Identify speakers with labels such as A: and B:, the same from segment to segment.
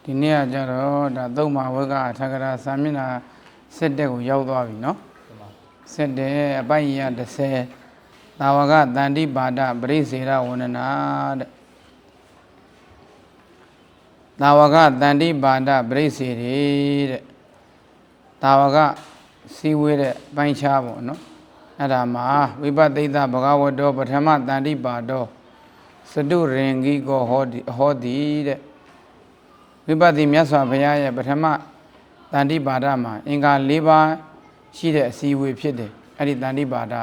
A: ဒီနေ့ကကြတော့ဒါသုံးပါဝကထကရာစာမျက်နှာ7တက်ကိုရောက်သွားပြီเนาะ7တက်အပိုင်ရ30သာဝကတန္တိပါဒပရိစေရဝန္ဒနာတဲ့သာဝကတန္တိပါဒပရိစေရတဲ့သာဝကစီဝေးတဲ့ပိုင်းခြားပေါ့เนาะအဲ့ဒါမှာဝိပဿိတဘဂဝတောပထမတန္တိပါတောစတုရင်ဂိကောဟောတိတဲ့ဝိပဿနာမြတ်စွာဘုရားရဲ့ပထမတန္တိပါဒမှာအင်္ဂါ၄ပါးရှိတဲ့အစည်းအဝေးဖြစ်တယ်အဲ့ဒီတန္တိပါဒ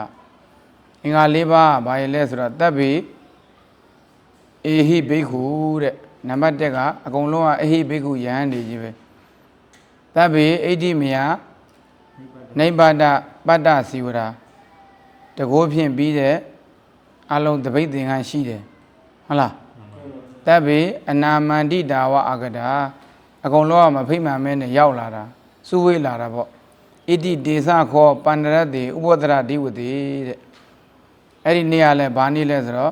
A: အင်္ဂါ၄ပါးဘာလဲဆိုတော့တပ်ပိအေဟိဘိက္ခုတဲ့နံပါတ်1ကအကုန်လုံးကအေဟိဘိက္ခုယဟန်နေကြီးပဲတပ်ပိအဋ္ဌိမယနိဗ္ဗာဒပတ္တစီဝရာတကိုးဖြင့်ပြီးတဲ့အလုံးတပိတ်သင်္ကန်းရှိတယ်ဟုတ်လားတပ်ပိအနာမန္တိတာဝအာဂတာအကုန်လုံးကမဖိမှန်မဲနဲ့ရောက်လာတာစုဝေးလာတာပေါ့ဣတိဒေသခောပန္နရတိဥပဒရတိဝတိတဲ့အဲ့ဒီနေ့ကလည်းဘာနေ့လဲဆိုတော့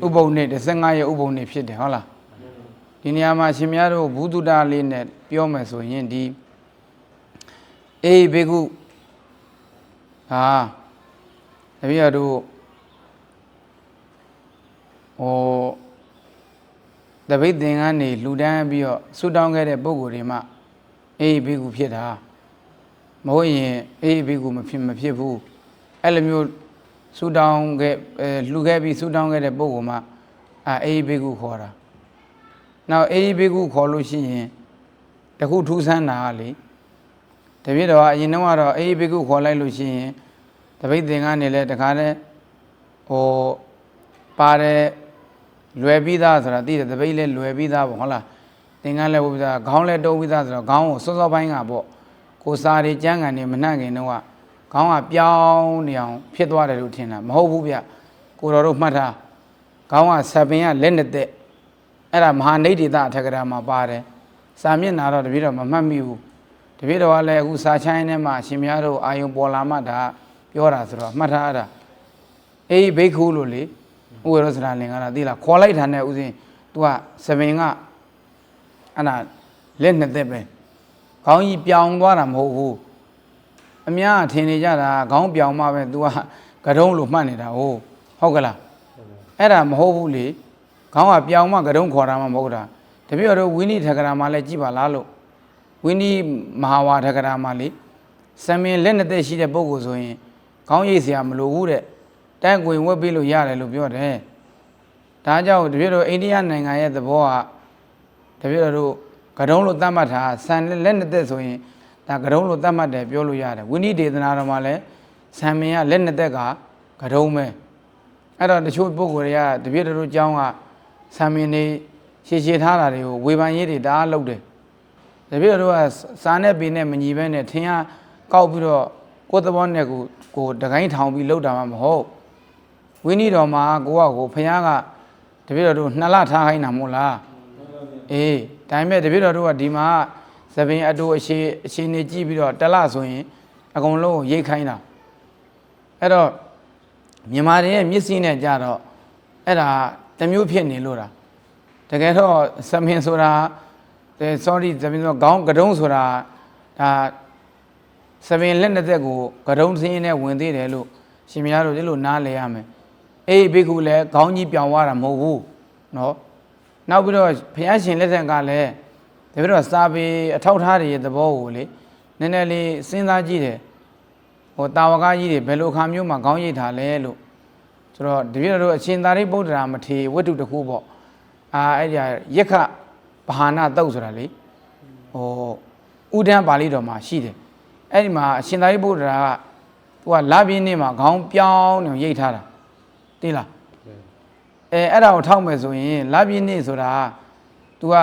A: ဥပုံနေ့15ရက်ဥပုံနေ့ဖြစ်တယ်ဟုတ်လားဒီနေရာမှာရှင်များတို့ဘုဒ္ဓတာလေးနဲ့ပြောမယ်ဆိုရင်ဒီအေးဘေကုဟာတပည့်တော်တို့တပိတ်သင်္ကန်းနေလှူဒန်းပြီးတော့ဆူတောင်းခဲ့တဲ့ပုံကိုယ်တွေမှအေးဘေကုဖြစ်တာမဟုတ်ရင်အေးဘေကုမဖြစ်ဘူးအဲ့လိုမျိုးဆူတောင်းခဲ့လှူခဲ့ပြီးဆူတောင်းခဲ့တဲ့ပုံကိုယ်မှအေးဘေကုခေါ်တာနောက်အေးဘေကုခေါ်လို့ရှိရင်တခုထူးဆန်းတာလေတပည့်တော်ကအရင်တော့ကတော့အေးဘေကုခေါ်လိုက်လို့ရှိရင်တပိတ်သင်္ကန်းနေလဲတခါတည်းပါတယ်လွယ်ပြီးသားဆိုတာသိတယ်တပိတ်လဲလွယ်ပြီးသားပေါ့ဟုတ်လားသင်္ကန်းလဲဝိပ္ပဒါခေါင်းလဲတုံးပြီးသားဆိုတော့ခေါင်းကိုစောစောပိုင်းကပေါ့ကိုစာတွေကြမ်းကန်နေမနှံ့ခင်တော့ခေါင်းကပြောင်းနေအောင်ဖြစ်သွားတယ်လို့ထင်တာမဟုတ်ဘူးဗျကိုတော်တို့မှတ်ထားခေါင်းကဆက်ပင်ကလက်နဲ့တက်အဲ့ဒါမဟာနိဒိတအထက်ကရာမှာပါတယ်စာမျက်နှာတော့တပည့်တော်မမှတ်မိဘူးတပည့်တော်ကလည်းအခုစာချိုင်းထဲမှာရှင်များတို့အာယုံပေါ်လာမှဒါပြောတာဆိုတော့မှတ်ထားရတာအေးဘိက္ခုလို့လေဥဝေရောစရာလင်္ကာသိလားခေါ်လိုက်တာနဲ့ဥစဉ် तू ကစပင်ကအဲ့ဒါလက်နှစ်သက်ပဲခေါင်းကြီးပြောင်းသွားတာမဟုတ်ဘူးအများထင်နေကြတာခေါင်းပြောင်းမှပဲ तू ကကတုံးလို့မှတ်နေတာဟုတ်ကလားအဲ့ဒါမဟုတ်ဘူးလေခေါင်းကပြောင်းမှကတုံးခေါ်တာမှမဟုတ်တာတပည့်တော်ဝိနည်းထကရာမှာလည်းကြည်ပါလားလို့ဝိနည်းမဟာဝါထကရာမှာလေစပင်လက်နှစ်သက်ရှိတဲ့ပုဂ္ဂိုလ်ဆိုရင်ခေါင်းရိပ်เสียမလိုဘူးတဲ့တန်းကိုဝက်ပေးလို့ရတယ်လို့ပြောတယ်ဒါကြောင့်တပည့်တော်အိန္ဒိယနိုင်ငံရဲ့သဘောကတပည့်တော်တို့ကတုံးလို့သတ်မှတ်တာဆန်လက်နှစ်သက်ဆိုရင်ဒါကတုံးလို့သတ်မှတ်တယ်ပြောလို့ရတယ်ဝိနည်းဒေသနာတော်မှာလည်းဆံမင်ကလက်နှစ်သက်ကကတုံးပဲအဲ့တော့တချို့ပုဂ္ဂိုလ်တွေကတပည့်တော်တို့ကျောင်းကဆံမင်နေရှည်ထားတာတွေကိုဝေဖန်ရေးတွေတအားလုပ်တယ်တပည့်တော်တို့ကစာနဲ့ပေနဲ့မညီဘဲနဲ့ထင်ရကောက်ပြီးတော့ကိုယ်သဘောနဲ့ကိုတကိုင်းထောင်ပြီးလှုပ်တာမှမဟုတ်ဝိနည်းတော်မှာကိုဖခင်ကတပည့်တော်တို့2လထားခိုင်းတာမဟုတ်လားအေးဒါပေမဲ့တပည့်တော်တို့ကဒီမှာသပင်အတူအခြေနေကြည့်ပြီးတော့1လဆိုရင်အကုန်လုံးရိတ်ခိုင်းတာအဲ့တော့မြန်မာတွေရဲ့မျက်စိနဲ့ကြတော့အဲ့ဒါတမျိုးဖြစ်နေလို့တာတကယ်တော့သပင်ဆိုတာ sorry သပင်ဆိုခေါင်းကတုံးဆိုတာဒါသပင်လက်နှစ်သက်ကိုကတုံးစင်းနဲ့ဝင်သေးတယ်လို့ရှင်မယားတို့ဒီလိုနားလဲရမယ်အေးဘိက္ခုလည်းခေါင်းကြီးပြောင်းသွားတာမဟုတ်ဘူးနော်နောက်ပြီးတော့ဘုရားရှင်လက်ထက်ကလည်းတပည့်တော်စာပေအထောက်ထားတွေရဲ့သဘောကိုလေနည်းနည်းလေးစဉ်းစားကြည့်တယ်တာဝကကြီးတွေဘယ်လိုအခါမျိုးမှာခေါင်းရိပ်ထားလဲလို့ဆိုတော့တပည့်တော်အရှင်သာရိပုတ္တရာမထေရဝတ္ထုတစ်ခုပေါ့အဲ့ဒီယက္ခဘာဟာနာတုတ်ဆိုတာလေဥဒန်းပါဠိတော်မှာရှိတယ်အဲ့ဒီမှာအရှင်သာရိပုတ္တရာကသူကလပြင်းနေမှာခေါင်းပြောင်းနေရိပ်ထားတာသိလားအဲ့ဒါကိုထောက်မယ်ဆိုရင်လပြင်းနေဆိုတာ तू က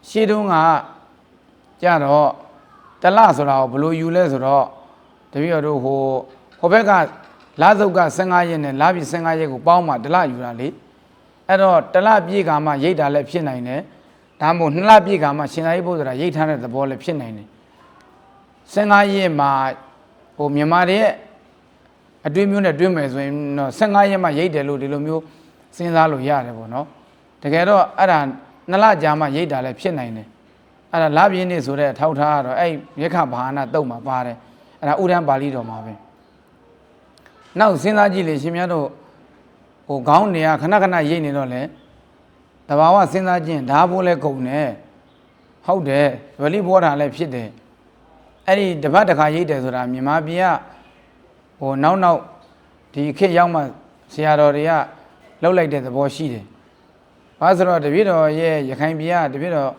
A: ရှေးတုန်းကကြတော့ တလဆိုတာကိုဘလို့ယူလဲဆိုတော့တပည့်တော်တို့ဟိုဘက်ကလာစုပ်က15ရက်နဲ့လာပြီ15ရက်ကိုပေါင်းမှတလယူတာလေအဲ့တော့တလပြည့်ကမှရိတ်တာလည်းဖြစ်နိုင်တယ်ဒါမှမဟုတ်2လပြည့်ကမှရှင်သာရိပုတ္တရာရိတ်ထားတဲ့သဘောလည်းဖြစ်နိုင်တယ်15ရက်မှာဟိုမြန်မာတွေရဲ့အတွင်းမျိုးနဲ့တွင်းမယ်ဆိုရင်တော့15ရက်မှရိတ်တယ်လို့ဒီလိုမျိုးစဉ်းစားလို့ရတယ်ပေါ့နော်တကယ်တော့အဲ့ဒါ2လကြာမှရိတ်တာလည်းဖြစ်နိုင်တယ်အဲ့ဒါလပြည့်နေ့ဆိုတဲ့ထောက်ထားကတော့အဲ့မြခဘာနာတုတ်မှာပါတယ်အဲ့ဒါဥဒန်းပါဠိတော်မှာပဲနောက်စဉ်းစားကြည့်လေရှင်များတို့ဟိုခေါင်းနေရခဏခဏရိတ်နေတော့လေတဘာဝစဉ်းစားခြင်းဓာဘိုးလဲကုန်တယ်ဟုတ်တယ်ဗလိဘောဓာလည်းဖြစ်တယ်အဲ့ဒီတပတ်တစ်ခါရိတ်တယ်ဆိုတာမြန်မာပြည်ကဟိုနောက်ဒီခေတ်ရောက်မှဆရာတော်တွေကလှုပ်လိုက်တဲ့သဘောရှိတယ်ဘာဆိုတော့တပည့်တော်ရဲ့ရခိုင်ပြည်ကတပည့်တော်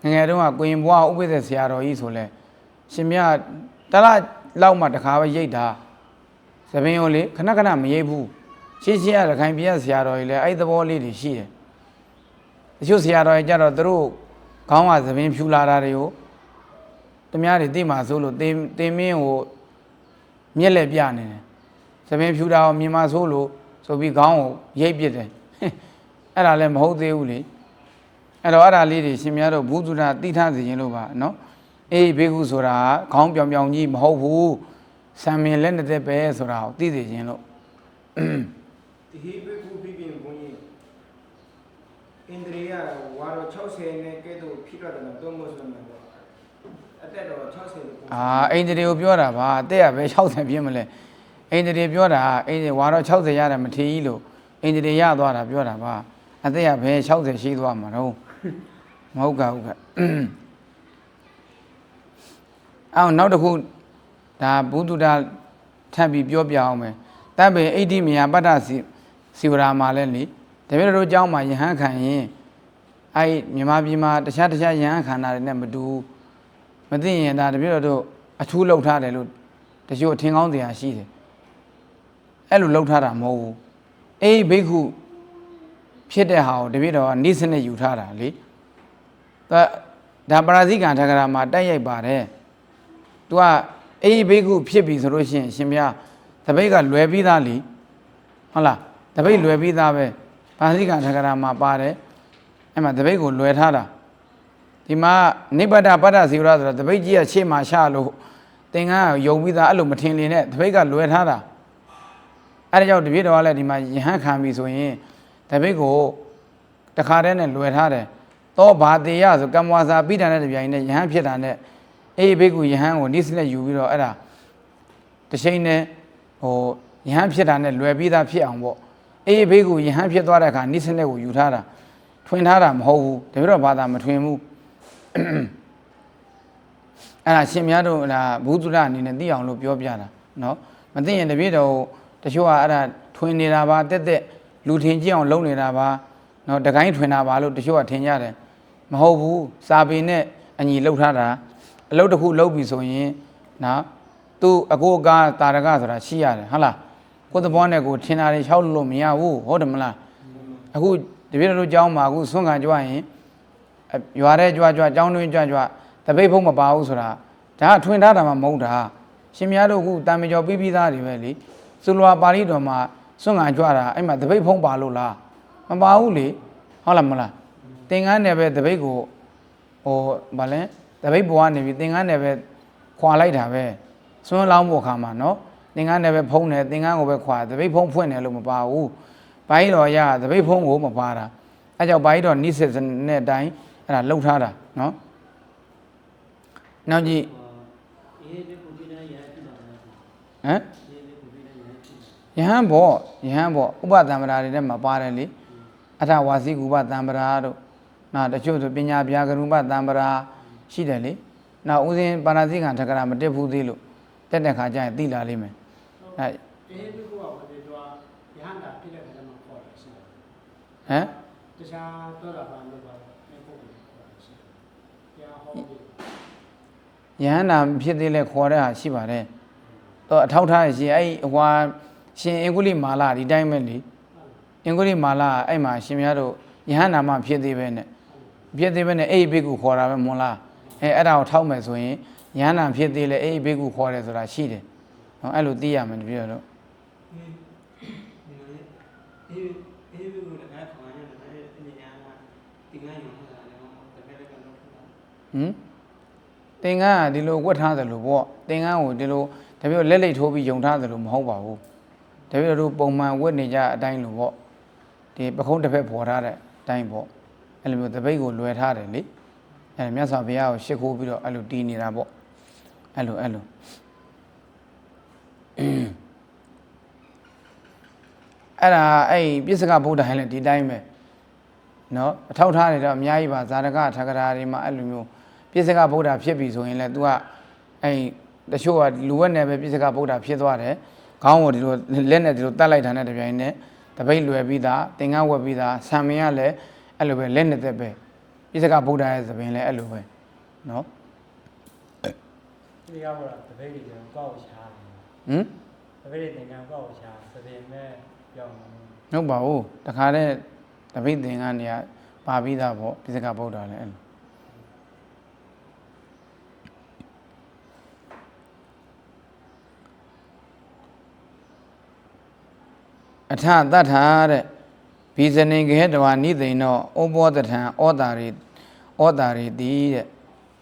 A: ငငယ်တုန်းကကိုရင်ဘွားဥပိ္ပဇေဆရာတော်ကြီးဆိုလဲရှင်မြတ်တလားလောက်မှတစ်ခါပဲရိတ်တာသပင်ကိုလေခဏခဏမရိတ်ဘူးရှင်းရှင်းရခိုင်ပြည်ကဆရာတော်ကြီးလဲအဲ့သဘောလေးတွေရှိတယ်တချို့ဆရာတော်ကြီးကြတော့သူတို့ခေါင်းကသပင်ဖြူလာတာတွေကိုတများတွေသိမှဆိုလို့တင်မင်းကိုမျက်လက်ပြနေတယ်သပင်ဖြူတာကိုမြင်မှဆိုလို့ဆိုပြီးခေါင်းကိုရိတ်ပစ်တယ်အဲ့ဒါလည်းမဟုတ်သေးဘူးလေအဲ့တော့အဲ့ဒါလေးတွေရှင်များတို့ဘုသူဒ္ဓတိထားစီခြင်းလို့ပါနော်အေးဘေကုဆိုတာခေါင်းပြောင်ပြောင်ကြီးမဟုတ်ဘူးဆံမင်လက်နဲ့ပဲဆိုတာကိုသိသိခြင်းလို့
B: ဒီဟိဘေကုပြပြဘုန်းကြီးအိန္ဒြေယဝါရော60နဲ့ကဲ့သို့ဖြစ်တော့တယ်တော့မဟုတ်ဆိုမှာပေါ့အသက်တော်60လို့
A: အိန္ဒြေကိုပြောတာပါအသက်ကပဲ60ပြင်းမလဲအိန္ဒြေပြောတာအိန္ဒြေဝါရော60ရတယ်မထီးကြီးလို့အိန္ဒြေရသွားတာပြောတာပါအသက်ကပဲ60ရှိသွားမှာတော့မဟုတ်ကဟုတ်ကအောင်နောက်တစ်ခုဒါဘုဒ္ဓတာထပ်ပြီးပြောပြအောင်မယ်တပ်ပင်အိဋ္ဌိမယပတ္တစီဝရာမှာလဲလေတပည့်တော်เจ้าမှာယဟန်ခံရင်အဲ့မြန်မာပြည်မှာတခြားယဟန်ခံတာတွေနဲ့မတူမသိရင်ဒါတပည့်တော်တို့အထူးလောက်ထားတယ်လို့တချို့ထင်ကောင်းစရာရှိတယ်အဲ့လိုလောက်ထားတာမဟုတ်ဘူးအေးဘိက္ခုဖြစ်တဲ့ဟာကိုတပည့်တော်ကနိစ္စနဲ့ယူထားတာလေဒါပရာဇိကံထကရာမှာတိုက်ရိုက်ပါတယ်သူကအေးဘိက္ခုဖြစ်ပြီဆိုလို့ရှိရင်ရှင်ဘုရားတပိတ်ကလွယ်ပြီးသားလीဟုတ်လားတပိတ်လွယ်ပြီးသားပဲပရာဇိကံထကရာမှာပါတယ်အဲ့မှာတပိတ်ကိုလွယ်ထားတာဒီမှာနိဗ္ဗတပတ္တစီဝရဆိုတော့တပိတ်ကြီးကရှေ့မှာရှာလို့သင်္ကန်းယုံပြီးသားအဲ့လိုမထင်လင်းနဲ့တပိတ်ကလွယ်ထားတာအဲ့ဒါကြောင့်တပည့်တော်ကလည်းဒီမှာယဟန်ခံပြီဆိုရင်တပိတ်ကိုတခါတည်းနဲ့လွယ်ထားတယ်သောဘာတေယဆိုကမ္မဝါစာပိဋကနဲ့တပြိုင်နဲ့ယဟန်ဖြစ်တာနဲ့အေးဘိက္ခုယဟန်ကိုနိစ္စနဲ့ယူပြီးတော့အဲ့ဒါတစ်ချိန်နဲ့ဟိုယဟန်ဖြစ်တာနဲ့လွယ်ပြီးသားဖြစ်အောင်ပေါ့အေးဘိက္ခုယဟန်ဖြစ်သွားတဲ့အခါနိစ္စနဲ့ကိုယူထားတာထွင်ထားတာမဟုတ်ဘူးတပည့်တော်ဘာသာမထွင်ဘူးအဲ့ဒါရှင်များတို့ဒါဘုသူဒ္ဓအနေနဲ့သိအောင်လို့ပြောပြတာနော်မသိရင်တပည့်တော်တချို့ကအဲ့ဒါထွင်နေတာပါတက်လူထင်ကြည့်အောင်လုပ်နေတာပါနော်တကိုင်းထွင်တာပါလို့တချို့ကထင်ကြတယ်မဟုတ်ဘူးစာပေနဲ့အညီလှုပ်ထားတာအလုပ်တစ်ခုလုပ်ပြီဆိုရင်နော်သူအကိုအကားတာရကဆိုတာရှိရတယ်ဟုတ်လားကိုယ်သဘောနဲ့ကိုထင်တာတွေလျှောက်လို့မရဘူးဟုတ်တယ်မလားအခုတပည့်တော်တို့ကျောင်းမှာအခုဆွမ်းခံကြွရင်ရွာတဲ့ကြွကျောင်းတွင်းကြွတပိတ်ဖုံးမပါဘူးဆိုတာဒါကထွင်ထားတာမှမဟုတ်တာရှင်များတို့အခုတာမကျော်ပြီးသားတွေပဲလေစုလွာပါဠိတော်မှာဆွမ်းခံကြွတာအဲ့မှာတပိတ်ဖုံးပါလို့လားမပါဘူးလေဟုတ်လားမလားသင်္ကန်းနဲ့ပဲတပိတ်ကိုဟိုဗာလဲတပိတ်ဘွားနေပြီသင်္ကန်းနဲ့ပဲခွာလိုက်တာပဲဆွမ်းလောင်းဖို့ခါမှာနော်သင်္ကန်းနဲ့ပဲဖုံးတယ်သင်္ကန်းကိုပဲခွာတပိတ်ဖုံးဖွင့်တယ်လို့မပါဘူးဘိုင်းတော်ရတပိတ်ဖုံးကိုမပါတာအဲကြောင့်ဘိုင်းတော်နိစ္စနဲ့အတိုင်းအဲ့ဒါလှုပ်ထားတာနော်နောက်ကြည့်ဟမ်ယဟန်ဘောဥပသံ္ပရာတွေထဲမှာပါတယ်လေအထဝါစီကုပသံ္ပရာတို့နောက်တချို့ဆိုပညာပြာကရုပသံ္ပရာရှိတယ်လေနောက်ဦးစင်းပါဏာသိကံထကရာမတက်ဘူးသေးလို့တက်တဲ့ခါကျရင်သိလာလိမ့်မယ်အဲ
B: တေဘိကုကဝေတွာယဟန်တာဖြစ်တဲ့ခါမှာခေါ်တယ်ရှိတယ်
A: ဟမ်
B: တခြားတော့တာပါလို့ပါအဲ့ပုဂ္ဂိုလ်ခေါ်တယ်ရှိတယ်တရားဟော
A: ယဟန်တာဖြစ်သေးလဲခေါ်တဲ့ဟာရှိပါတယ်တော့အထောက်ထားရှိအဲ့ဟွာရှင်အင်္ဂုလိမာလာဒီတိုင်းပဲလေအင်္ဂုလိမာလာအဲ့မှာရှင်များတို့ယဟန်နာမဖြစ်သေးပဲနဲ့ဖြစ်သေးပဲနဲ့အဲ့ဘိက္ခုခေါ်တာပဲမွန်လားအဲ့ဒါကိုထောက်မယ်ဆိုရင် ရဟန္တာဖြစ်သေးလဲအေးဘေကုခေါ်တယ်ဆိုတာရှိတယ်နော်အဲ့လိုသိရမယ်တပြည့်တော့ သင်္ကန်းကဒီလိုဝတ်ထားတယ်လို့ပေါ့သင်္ကန်းကိုဒီလိုတပြည့်လက်ထိုးပြီးယုံထားတယ်လို့မဟုတ်ပါဘူးတပြည့်တို့ပုံမှန်ဝတ်နေကြအတိုင်းလို့ပေါ့ဒီပခုံးတစ်ဖက်ပေါ်ထားတဲ့အတိုင်းပေါ့အဲ့လိုမျိုးတပိတ်ကိုလွယ်ထားတယ်လေအဲ့မြတ်စွာဘုရားကိုရှ िख ိုးပြီးတော့အဲ့လိုတီးနေတာပေါ့အဲ့လိုအဲ့ဒါအဲ့ပြစ္ဆကဗုဒ္ဓဟန်လည်းဒီတိုင်းပဲနော်အထောက်ထားနေတော့အများကြီးပါဇာတကထကရာတွေမှာအဲ့လိုမျိုးပြစ္ဆကဗုဒ္ဓဖြစ်ပြီဆိုရင်လည်း तू ကအဲ့တချို့ကလူဝက်နယ်ပဲပြစ္ဆကဗုဒ္ဓဖြစ်သွားတယ်ခေါင်းကိုဒီလိုလက်နဲ့ဒီလိုတတ်လိုက်တာနဲ့တပြိုင်နက်တပိတ်လွယ်ပြီးသားသင်္ကန်းဝက်ပြီးသားဆံမင်းကလည်းအဲ့လိုပဲလက်နဲ့သက်ပဲပြစ္ဆကဗုဒ္ဓရဲ့သပင်လည်းအဲ့လိုပဲနော်
C: ဒီရောက်တော့တပိတ်တွေကျွန်တော်ကောက်ရှာတယ်တပိတ်တွေသင်္ကန်းကောက်ရှာသပင်မဲ့ပြောင်း
A: ဟုတ်ပါဘူးတခါတည်းတပိတ်သင်္ကန်းတွေကပါပြီးသားပေါ့ပြစ္ဆကဗုဒ္ဓလည်းအဲ့လိုအထသတ္ထာတဲ့ဘီဇနေခေတဝါနိသိဏောဩဘောတထံဩတာရီတိတဲ့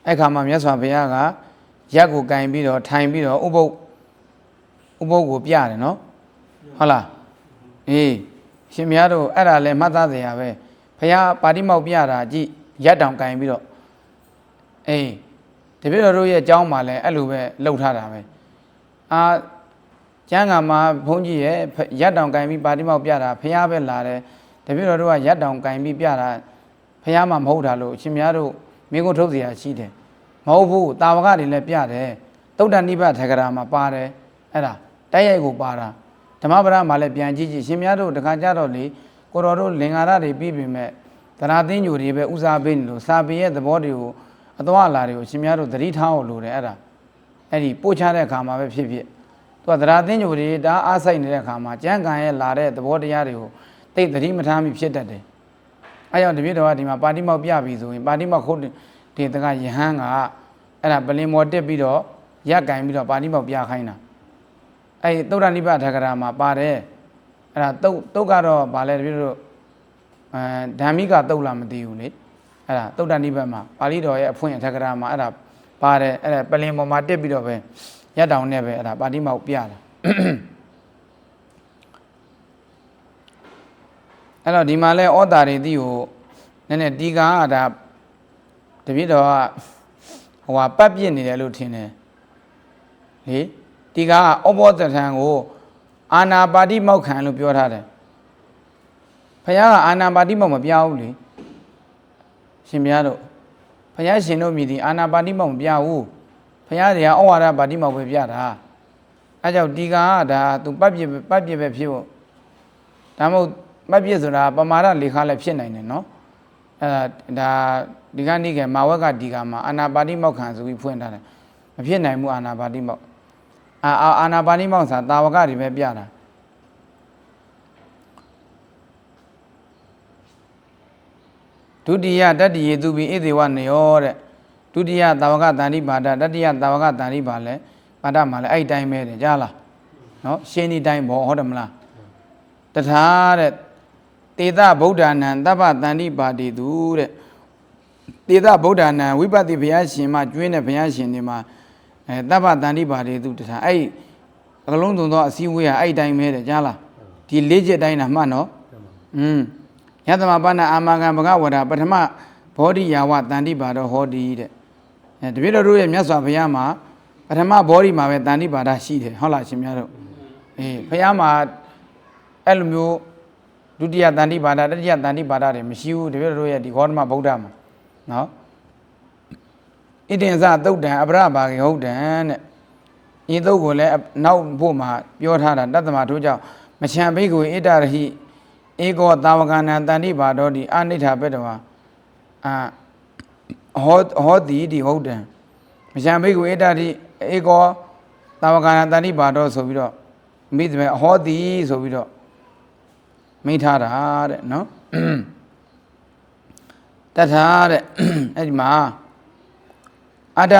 A: အဲ့ခါမှာမြတ်စွာဘုရားကရက်ကိုကင်ပြီးတော့ထိုင်ပြီးတော့ဥပုပ်ကိုပြတယ်နော်ဟုတ်လားအေးရှင်များတို့အဲ့ဒါလည်းမှတ်သားစရာပဲဘုရားပါဠိမောက်ပြတာကြည့်ရက်တောင်ကင်ပြီးတော့အေးတပည့်တော်တို့ရဲ့အကြောင်းမှာလည်းအဲ့လိုပဲလှုပ်ထားတာပဲကျမ်းဂန်မှာဘုန်းကြီးရဲ့ရက်တောင်ကင်ပြီးပါဠိမောက်ပြတာဘုရားပဲလာတယ်တပည့်တော်တို့ကရက်တောင်ကင်ပြီးပြတာဘုရားမှမဟုတ်တာလို့ရှင်များတို့မိကုထုတ်เสียရှိတယ်မဟုတ်ဘူးတာဝကတွေလည်းပြတယ်သုတ္တနိဗ္ဗာန်ထကရာမှာပါတယ်အဲ့ဒါတိုက်ရိုက်ကိုပါတာဓမ္မပဒမှာလည်းပြန်ကြည့်ကြည့်ရှင်များတို့တခါကြတော့လေကိုတော်တို့လင်္ကာရတွေပြီးပြီမဲ့သရသိညိုတွေပဲဥစားပေးနေလို့စာပေရဲ့သဘောတွေကိုအသွားအလာတွေကိုရှင်များတို့သတိထားအောင်လို့တယ်အဲ့ဒါအဲ့ဒီပို့ချတဲ့အခါမှာပဲဖြစ်သူကသရသိညိုတွေဒါအားဆိုင်နေတဲ့အခါမှာကျမ်းဂန်ရဲ့လာတဲ့သဘောတရားတွေကိုသိသတိမထားမိဖြစ်တတ်တယ်အဲ့ကြောင့်တပည့်တော်ကဒီမှာပါဠိမောက်ပြပြီဆိုရင်ပါဠိမောက်ခုတ်ဒီတကယဟန်ကအဲ့ဒါပလင်မော်တက်ပြီးတော့ရက်ကင်ပြီးတော့ပါဠိမောက်ပြခိုင်းတာအဲ့သုတ္တနိဗ္ဗာန်ထကရာမှာပါတယ်အဲ့ဒါတုတ်ကတော့ဗာလဲတပည့်တို့ဓမ္မိကတုတ်လားမသိဘူးလေအဲ့ဒါသုတ္တနိဗ္ဗာန်မှာပါဠိတော်ရဲ့အဖွင့်ထကရာမှာအဲ့ဒါပါတယ်အဲ့ဒါပလင်မော်မှာတက်ပြီးတော့ပဲရက်တောင်နဲ့ပဲအဲ့ဒါပါဠိမောက်ပြတာအဲ့တော့ဒီမှာလဲဩတာရီတိကိုနည်းနည်းဒီကာကဒါတပည့်တော်ကဟိုဟာပတ်ပြစ်နေတယ်လို့ထင်တယ်လေဒီကာကဩဘောတထံကိုအာနာပါတိမောက်ခံလို့ပြောထားတယ်ဘုရားကအာနာပါတိမောက်မပြဘူးလေရှင်ဘုရားတို့ဘုရားရှင်တို့မြည်ဒီအာနာပါတိမောက်မပြဘူးဘုရားတွေကဩဝါဒပါတိမောက်ပဲပြတာအဲကြောင့်ဒီကာကဒါသူပတ်ပြစ်ပဲဖြစ်ဖို့ဒါမှမဟုတ်မပြည့်ဆိုတာပမာဒလေခါလည်းဖြစ်နိုင်တယ်နော်ဒါဒီကနေ့ကမာဝက်ကဒီကမှာအာနာပါတိမောက်ခံဆိုပြီးဖွင့်ထားတယ်မဖြစ်နိုင်ဘူးအာနာပါတိမောက်အာနာပါတိမောက်ဆိုတာတာဝကတွေပဲပြတာဒုတိယတတ္တိယေသူပိဣသေဝနယောတဲ့ဒုတိယတာဝကတန်တိပါဒတတိယတာဝကတန်တိပါလဲပါဒမှာလဲအဲ့တိုင်းပဲတဲ့ကြားလားနော်ရှင်းဒီတိုင်းပေါ့ဟုတ်တယ်မလားတထာတဲ့တေသဗုဒ္ဓနာသဗ္ဗတန္တိပါတိတုတဲ့တေသဗုဒ္ဓနာဝိပဿိဘုရားရှင်မှာကျွင်းတဲ့ဘုရားရှင်တွေမှာသဗ္ဗတန္တိပါတိတုတထာအဲ့အကလုံးစုံသောအစည်းအဝေးဟာအဲ့တိုင်းပဲတဲ့ကြားလားဒီလေးချက်တိုင်းတာမှတ်နော်ယသမပဏ္ဏအာမဂံဘဂဝရပထမဘောဓိယာဝတန္တိပါတော်ဟောတိတဲ့တပည့်တော်တို့ရဲ့မြတ်စွာဘုရားမှာပထမဘောဓိမှာပဲတန္တိပါဒရှိတယ်ဟုတ်လားရှင်များတို့ဘုရားမှာအဲ့လိုမျိုးဒုတိယတန်တိပါဒတတိယတန်တိပါဒတွေမရှိဘူးတပည့်တို့ရဲ့ဒီဂေါတမဗုဒ္ဓမှာနော်ဣတိဉ္စသုတ်တံအပရဘာဂေဟုတ်တံတဲ့ဤသုတ်ကိုလည်းနောက်ဖို့မှာပြောထားတာတတ္တမထို့ကြောင့်မချံဘိက္ခုဣတရဟိဧကောသာဝကနာတန်တိပါတော်ဒီအနိဋ္ဌပတ္တဝါဟောတိဒီဟုတ်တံမချံဘိက္ခုဣတရဟိဧကောသာဝကနာတန်တိပါတော်ဆိုပြီးတော့မိသမေဟောတိဆိုပြီးတော့မိထားတာတဲ့နော်တထာတဲ့အဲ့ဒီမှာအတ္တ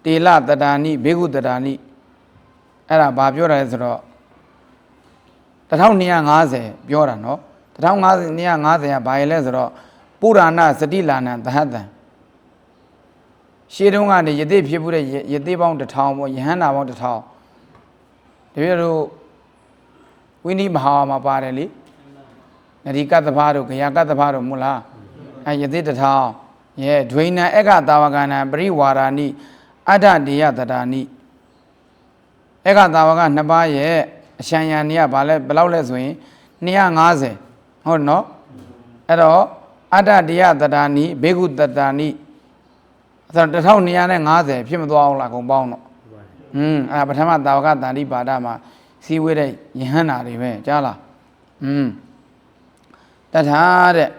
A: တေလတတာနိဘေကုတတာနိအဲ့ဒါဘာပြောတာလဲဆိုတော့1250ပြောတာနော်1250ကဘာရလဲဆိုတော့ပုရာဏစတိလာနံသဟတံရှေးတုန်းကနေယသိဖြစ်မှုတဲ့ယသိပေါင်း1000ပေါ့ယဟန္တာပေါင်း1000တပည့်တို့ဝိနိမဟာမှာပါတယ်လေနဒီကတ္တဖာတို့ဂယကတ္တဖာတို့မဟုတ်လားယသိ1000ရဲ့ဒွိနံဧကတာဝကနံပရိဝါရာနိအဋ္ဌတေယတတာနိဧကတာဝက2ပါးရဲ့အရှံရံနေရဘာလဲဘယ်လောက်လဲဆိုရင်250ဟုတ်နော်အဲ့တော့အဋ္ဌတေယတတာနိဘေကုတတာနိအဲ့တော့1250ဖြစ်မသွားအောင်လားအကုန်ပေါင်းတော့အဲ့ပထမတာဝကတန်တိပါဒမှာစီဝေးတဲ့ယဟန္တာတွေပဲကြားလားတထာတဲ့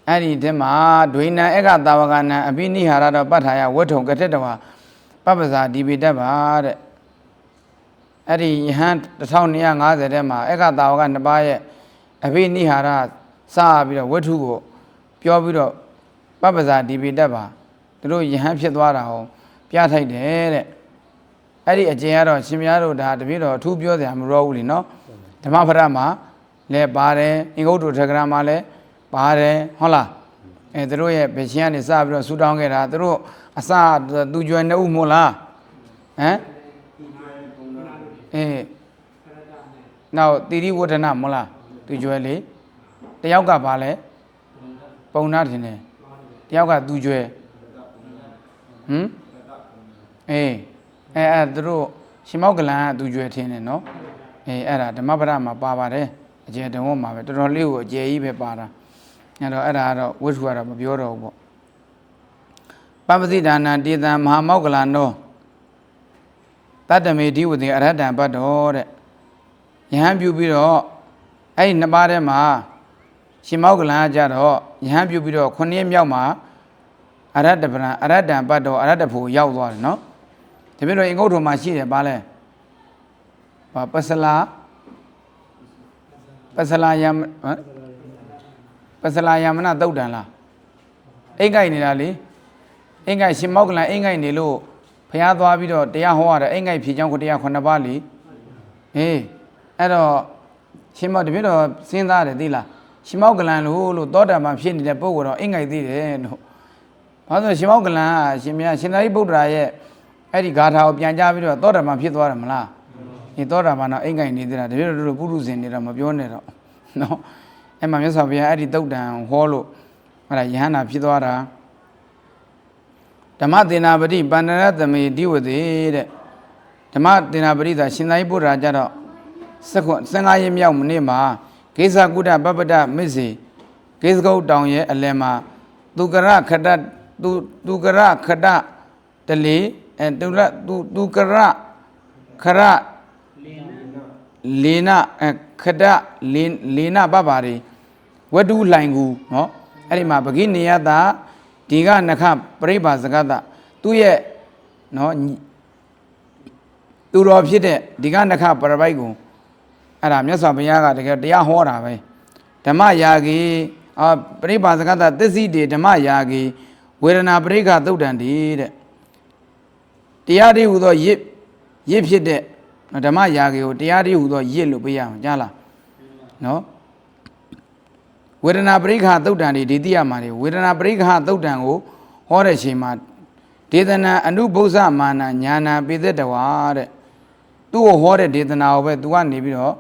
A: အဲ့ဒီတည်းမှာဒွိနံဧကတာဝကနံအဘိနိဟာရတော့ပဋ္ဌာယဝဋ္ထုံကထက်တဝပပ္ပဇာဒီပိတ္တပါတဲ့အဲ့ဒီယဟန်1250ထဲမှာဧကတာဝက2ပါးရဲ့အဘိနိဟာရစပြီးတော့ဝဋ္ထုကိုပြောပြီးတော့ပပ္ပဇာဒီပိတ္တပါသူတို့ယဟန်ဖြစ်သွားတာဟောပြထိုက်တယ်တဲ့အဲ့ဒီအကျင့်ကတော့ရှင်များတို့ဒါတပည့်တော်အထူးပြောစရာမလိုဘူးလीနော်ဓမ္မပဒမှာလည်းပါတယ်အင်္ဂုတ္တထဂရမှာလည်းပါတယ်ဟုတ်လားသူတို့ရဲ့ဗရှင်ကနေစပြီးတော့ဆူတောင်းခဲ့တာသူတို့အစသူကျွယ်နှစ်ဦးမို့လားဟမ်နောက်တိရိဝဋ္ဌနမို့လားသူကျွယ်လေတယောက်ကဘာလဲပုံနာထင်တယ်တယောက်ကသူကျွယ်အဲ့သူတို့ရှင်မောက်ကလန်ကသူကျွယ်ထင်းတယ်နော်အဲ့ဒါဓမ္မပဒမှာပါပါတယ်အကျယ်တုံးမှာပဲတော်တော်လေးကိုအကျယ်ကြီးပဲပါတာအဲ့တော့အဲ့ဒါကတော့ဝိထုကတော့မပြောတော့ဘူးပေါ့ပပ္ပစိဒါနတေတံမဟာမောက်ကလန်သောတတ္တမေတိဝတိအရဟတံဘတ်တော်တဲ့ယဟန်ပြုပြီးတော့အဲ့ဒီနှစ်ပါးထဲမှာရှင်မောက်ကလန်ကကြတော့ယဟန်ပြုပြီးတော့9ရက်မြောက်မှာအရဟတပရံအရဟတံဘတ်တော်အရဟတဖို့ရောက်သွားတယ်နော်ဒါပြတော့အင်္ဂုတ္တမှာရှိတယ်ပါလဲပစလာယမပစလာယမနသုတ်တန်လားအိမ်ကိုက်နေတာလေအိမ်ကိုက်ရှင်မောက်ကလန်အိမ်ကိုက်နေလို့ဖျားသွားပြီးတော့တရားဟောရတယ်အိမ်ကိုက်ဖြေချောင်းကိုတရား9ပါးလေအဲ့တော့ရှင်မောက်တပြည့်တော့စဉ်းစားတယ်သိလားရှင်မောက်ကလန်လို့သောတာပန်ဖြစ်နေတဲ့ပုဂ္ဂိုလ်တော့အိမ်ကိုက်သိတယ်လို့ဘာလို့ရှင်မောက်ကလန်ကရှင်သာရိပုတ္တရာရဲ့အဲ့ဒီဂါထာကိုပြန်ကြားပြီးတော့သောတာပန်ဖြစ်သွားတယ်မလားဒီသောတာပန်တော့အိမ်ကိုက်နေသေးတာတပြည့်တော့ပုရုဇဉ်နေတော့မပြောနဲ့တော့နော်အဲ့မှာမြတ်စွာဘုရားအဲ့ဒီသုတ်တံဟောလို့အဲ့ဒါယဟန္တာဖြစ်သွားတာဓမ္မသေနာပတိပန္နရသမေတိဝတိတဲ့ဓမ္မသေနာပတိသာရှင်သာရိပုတ္တရာကြတော့15ရက်မြောက်နေ့မှာဂေဇကုတ္တပပ္ပတမစ္စေဂေဇဂုတ်တောင်ရဲ့အလယ်မှာသူကရခတတလေသူကရခရလေနခတလေနပပါရီဝတ္တုလှိုင်ကူနော်အဲ့ဒီမှာပဂိနေယတာဒီကနခပရိပါစကတသူ့ရဲ့နော်သူတော်ဖြစ်တဲ့ဒီကနခပရပိုက်ကိုအဲ့ဒါမြတ်စွာဘုရားကတကယ်တရားဟောတာပဲဓမ္မယာဂီပရိပါစကတသစ္စိတေဓမ္မယာဂီဝေဒနာပရိက္ခသုတ်တံတိတဲ့တရားတည်းဟူသောရစ်ဖြစ်တဲ့ဓမ္မယာဂီကိုတရားတည်းဟူသောရစ်လို့ပြရအောင်ကြားလားနော်ဝေဒနာပရိက္ခသုတ်တံဒီတိယမှာဝေဒနာပရိက္ခသုတ်တံကိုဟောတဲ့ချိန်မှာဒေသနာအနုဘုဇ္ဇမာနညာနာပိသက်တဝါတဲ့သူ့ကိုဟောတဲ့ဒေသနာကိုပဲသူကနေပြီးတော့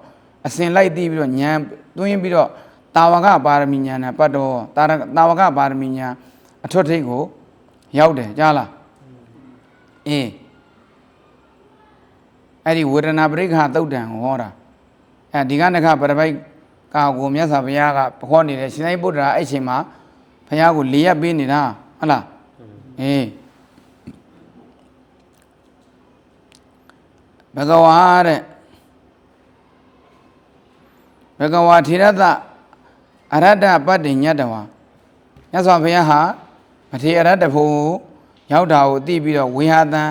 A: အစဉ်လိုက်သိပြီးတော့ဉာဏ်သွင်းပြီးတော့တာဝကပါရမီဉာဏ်နဲ့ပတ်တော့တာဝကပါရမီဉာဏ်အထွတ်ထိပ်ကိုရောက်တယ်ကြားလားအဲ့ဒီဝေဒနာပရိက္ခသုတ်တံကိုဟောတာဒီကနခပရပိုက်ကာကိုမြတ်စွာဘုရားကဟောနေတယ်ရှင်သာရိပုတ္တရာအဲ့ချိန်မှာဘုရားကို၄ရက်ပေးနေတာဟုတ်လားဘဂဝါတဲ့ဘဂဝါထေရတအရဟတပတ္တိညတဝါမြတ်စွာဘုရားဟာမထေရတဖို့ရောက်တာကိုသိပြီးတော့ဝေဟာတံ